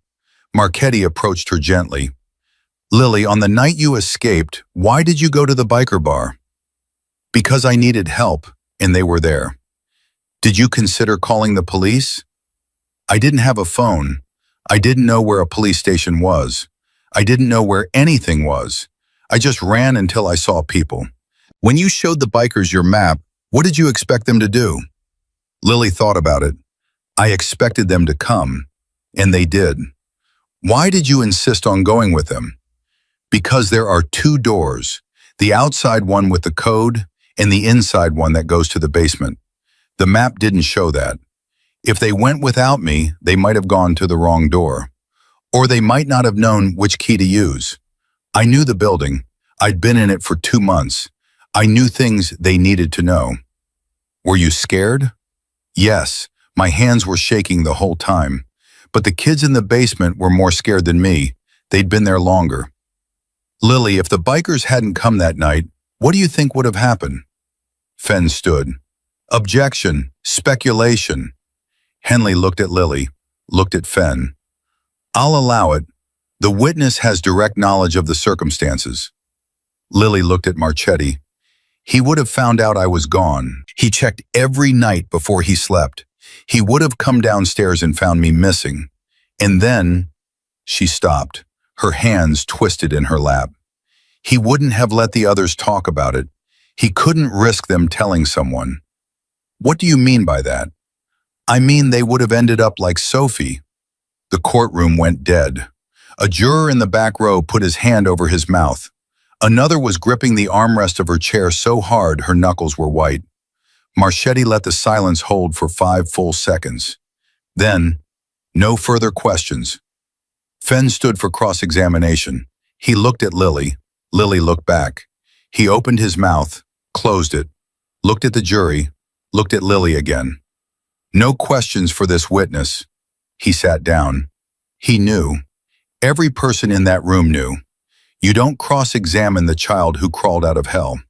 Marchetti approached her gently. "Lily, on the night you escaped, why did you go to the biker bar?" "Because I needed help, and they were there." "Did you consider calling the police?" "I didn't have a phone. I didn't know where a police station was. I didn't know where anything was. I just ran until I saw people." "When you showed the bikers your map, what did you expect them to do?" Lily thought about it. "I expected them to come, and they did." "Why did you insist on going with them?" "Because there are 2 doors, the outside one with the code and the inside one that goes to the basement. The map didn't show that. If they went without me, they might have gone to the wrong door. Or they might not have known which key to use. I knew the building. I'd been in it for 2 months. I knew things they needed to know. Were you scared? Yes, my hands were shaking the whole time. But the kids in the basement were more scared than me. They'd been there longer. Lily, if the bikers hadn't come that night, what do you think would have happened? Fen stood. Objection, speculation. Henley looked at Lily, looked at Fen. I'll allow it. The witness has direct knowledge of the circumstances. Lily looked at Marchetti. He would have found out I was gone. He checked every night before he slept. He would have come downstairs and found me missing. And then, she stopped, her hands twisted in her lap. He wouldn't have let the others talk about it. He couldn't risk them telling someone. What do you mean by that? I mean they would have ended up like Sophie. The courtroom went dead. A juror in the back row put his hand over his mouth. Another was gripping the armrest of her chair so hard her knuckles were white. Marchetti let the silence hold for 5 full seconds. Then, no further questions. Fen stood for cross-examination. He looked at Lily. Lily looked back. He opened his mouth, closed it, looked at the jury, looked at Lily again. No questions for this witness. He sat down. He knew. Every person in that room knew. You don't cross-examine the child who crawled out of hell.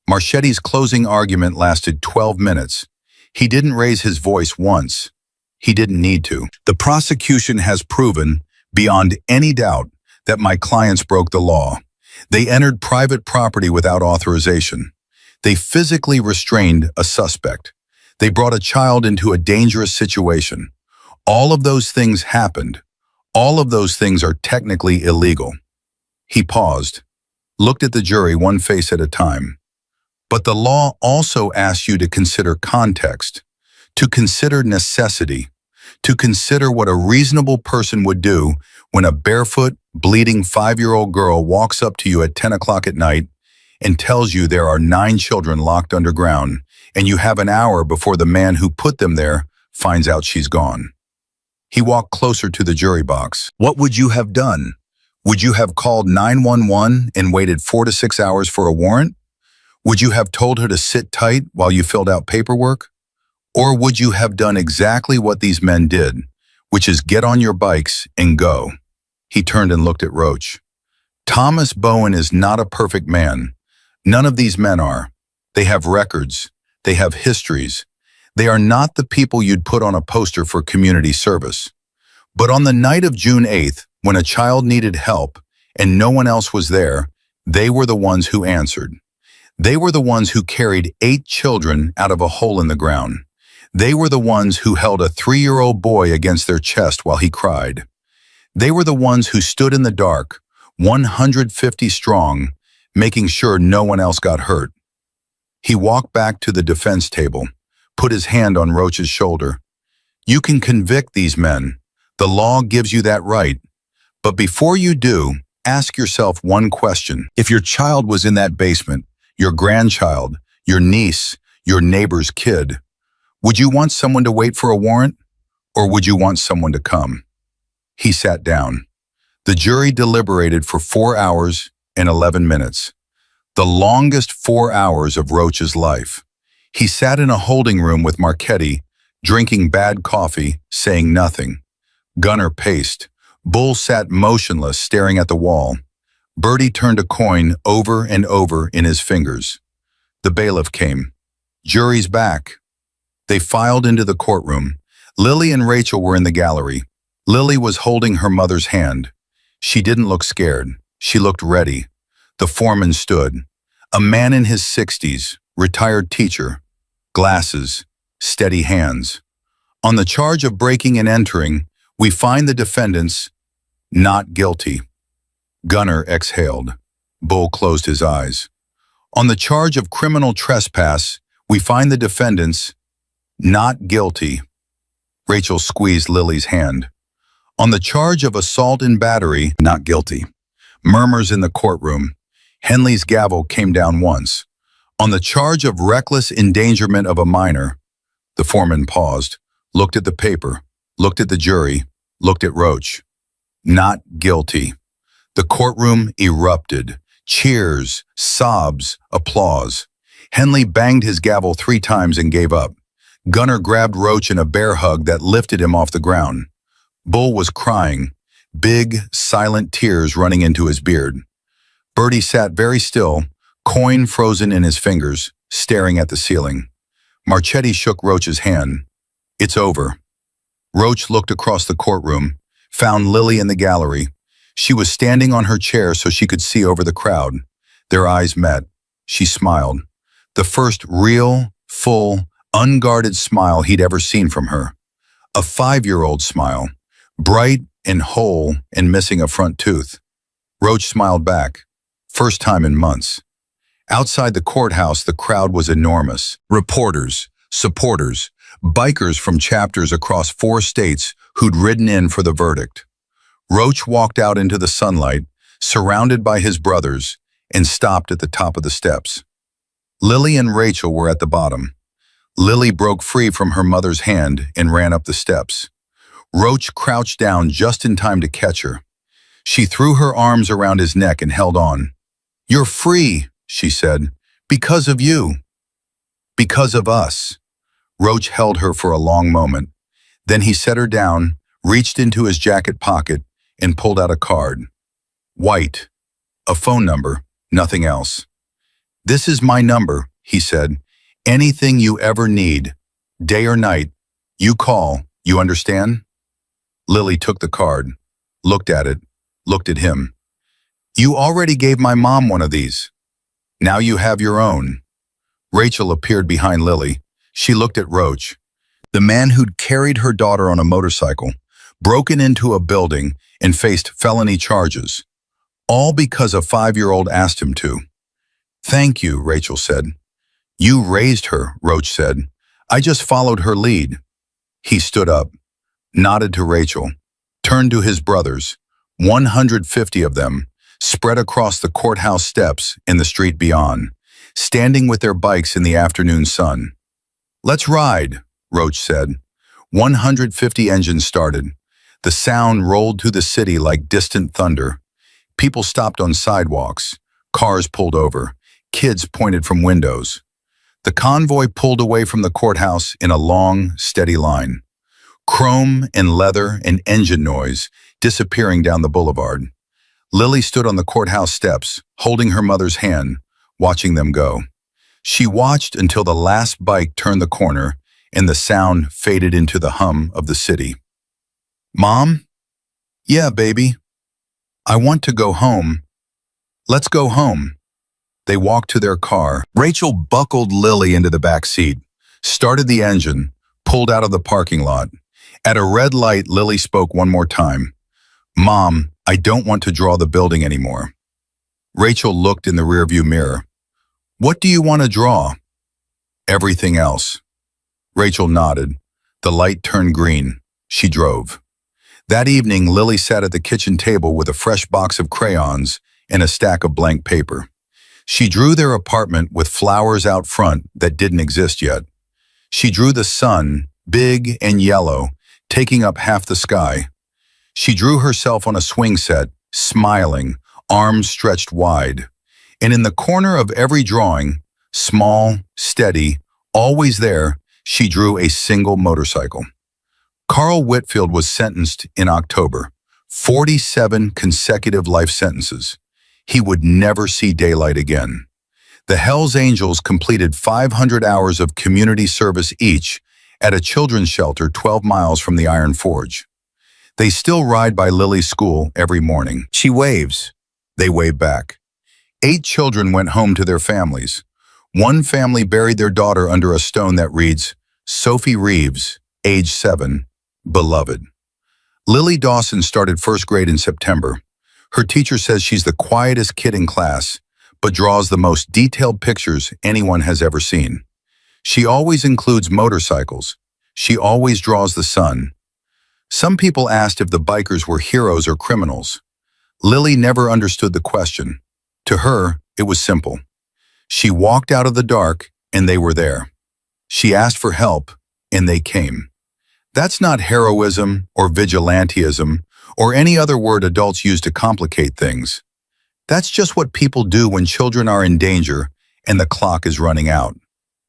Marchetti's closing argument lasted 12 minutes. He didn't raise his voice once. He didn't need to. The prosecution has proven, beyond any doubt, that my clients broke the law. They entered private property without authorization. They physically restrained a suspect. They brought a child into a dangerous situation. All of those things happened. All of those things are technically illegal. He paused, looked at the jury one face at a time. But the law also asks you to consider context, to consider necessity, to consider what a reasonable person would do when a barefoot, bleeding 5-year-old girl walks up to you at 10 o'clock at night and tells you there are 9 children locked underground, and you have an hour before the man who put them there finds out she's gone. He walked closer to the jury box. What would you have done? Would you have called 911 and waited 4 to 6 hours for a warrant? Would you have told her to sit tight while you filled out paperwork? Or would you have done exactly what these men did, which is get on your bikes and go? He turned and looked at Roach. Thomas Bowen is not a perfect man. None of these men are. They have records. They have histories. They are not the people you'd put on a poster for community service. But on the night of June 8th, when a child needed help and no one else was there, they were the ones who answered. They were the ones who carried 8 children out of a hole in the ground. They were the ones who held a 3-year-old boy against their chest while he cried. They were the ones who stood in the dark, 150 strong, making sure no one else got hurt. He walked back to the defense table, put his hand on Roach's shoulder. You can convict these men. The law gives you that right. But before you do, ask yourself one question. If your child was in that basement, your grandchild, your niece, your neighbor's kid, would you want someone to wait for a warrant, or would you want someone to come? He sat down. The jury deliberated for 4 hours and 11 minutes, the longest 4 hours of Roach's life. He sat in a holding room with Marchetti, drinking bad coffee, saying nothing. Gunner paced. Bull sat motionless, staring at the wall. Bertie turned a coin over and over in his fingers. The bailiff came. Jury's back. They filed into the courtroom. Lily and Rachel were in the gallery. Lily was holding her mother's hand. She didn't look scared. She looked ready. The foreman stood. A man in his 60s, retired teacher. Glasses, steady hands. On the charge of breaking and entering, we find the defendants not guilty. Gunner exhaled. Bull closed his eyes. On the charge of criminal trespass, we find the defendants not guilty. Rachel squeezed Lily's hand. On the charge of assault and battery, not guilty. Murmurs in the courtroom. Henley's gavel came down once. On the charge of reckless endangerment of a minor, the foreman paused, looked at the paper, looked at the jury, looked at Roach. Not guilty. The courtroom erupted. Cheers, sobs, applause. Henley banged his gavel 3 times and gave up. Gunnar grabbed Roach in a bear hug that lifted him off the ground. Bull was crying, big, silent tears running into his beard. Bertie sat very still, coin frozen in his fingers, staring at the ceiling. Marchetti shook Roach's hand. It's over. Roach looked across the courtroom, found Lily in the gallery. She was standing on her chair so she could see over the crowd. Their eyes met. She smiled. The first real, full, unguarded smile he'd ever seen from her. A 5-year-old smile, bright and whole and missing a front tooth. Roach smiled back. First time in months. Outside the courthouse, the crowd was enormous. Reporters, supporters, bikers from chapters across 4 states who'd ridden in for the verdict. Roach walked out into the sunlight, surrounded by his brothers, and stopped at the top of the steps. Lily and Rachel were at the bottom. Lily broke free from her mother's hand and ran up the steps. Roach crouched down just in time to catch her. She threw her arms around his neck and held on. "You're free," she said, "because of you. Because of us." Roach held her for a long moment. Then he set her down, reached into his jacket pocket, and pulled out a card. White. A phone number, nothing else. "This is my number," he said. "Anything you ever need, day or night, you call, you understand?" Lily took the card, looked at it, looked at him. "You already gave my mom one of these. Now you have your own." Rachel appeared behind Lily. She looked at Roach. The man who'd carried her daughter on a motorcycle, broken into a building, and faced felony charges. All because a 5-year-old asked him to. "Thank you," Rachel said. "You raised her," Roach said. "I just followed her lead." He stood up, nodded to Rachel, turned to his brothers, 150 of them, spread across the courthouse steps and the street beyond, standing with their bikes in the afternoon sun. "Let's ride," Roach said. 150 engines started. The sound rolled through the city like distant thunder. People stopped on sidewalks. Cars pulled over. Kids pointed from windows. The convoy pulled away from the courthouse in a long, steady line. Chrome and leather and engine noise disappearing down the boulevard. Lily stood on the courthouse steps, holding her mother's hand, watching them go. She watched until the last bike turned the corner and the sound faded into the hum of the city. "Mom?" "Yeah, baby." "I want to go home." "Let's go home." They walked to their car. Rachel buckled Lily into the back seat, started the engine, pulled out of the parking lot. At a red light, Lily spoke one more time. "Mom, I don't want to draw the building anymore." Rachel looked in the rearview mirror. "What do you want to draw?" "Everything else." Rachel nodded. The light turned green. She drove. That evening, Lily sat at the kitchen table with a fresh box of crayons and a stack of blank paper. She drew their apartment with flowers out front that didn't exist yet. She drew the sun, big and yellow, taking up half the sky. She drew herself on a swing set, smiling, arms stretched wide. And in the corner of every drawing, small, steady, always there, she drew a single motorcycle. Carl Whitfield was sentenced in October, 47 consecutive life sentences. He would never see daylight again. The Hells Angels completed 500 hours of community service each at a children's shelter 12 miles from the Iron Forge. They still ride by Lily's school every morning. She waves. They wave back. 8 children went home to their families. One family buried their daughter under a stone that reads, "Sophie Reeves, age 7, beloved." Lily Dawson started first grade in September. Her teacher says she's the quietest kid in class, but draws the most detailed pictures anyone has ever seen. She always includes motorcycles. She always draws the sun. Some people asked if the bikers were heroes or criminals. Lily never understood the question. To her, it was simple. She walked out of the dark, and they were there. She asked for help, and they came. That's not heroism or vigilantism or any other word adults use to complicate things. That's just what people do when children are in danger and the clock is running out.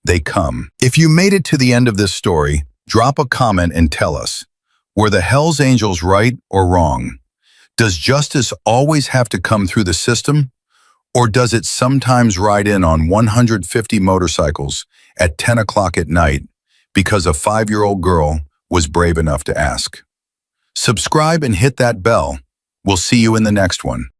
They come. If you made it to the end of this story, drop a comment and tell us, were the Hells Angels right or wrong? Does justice always have to come through the system? Or does it sometimes ride in on 150 motorcycles at 10 o'clock at night because a 5-year-old girl was brave enough to ask? Subscribe and hit that bell. We'll see you in the next one.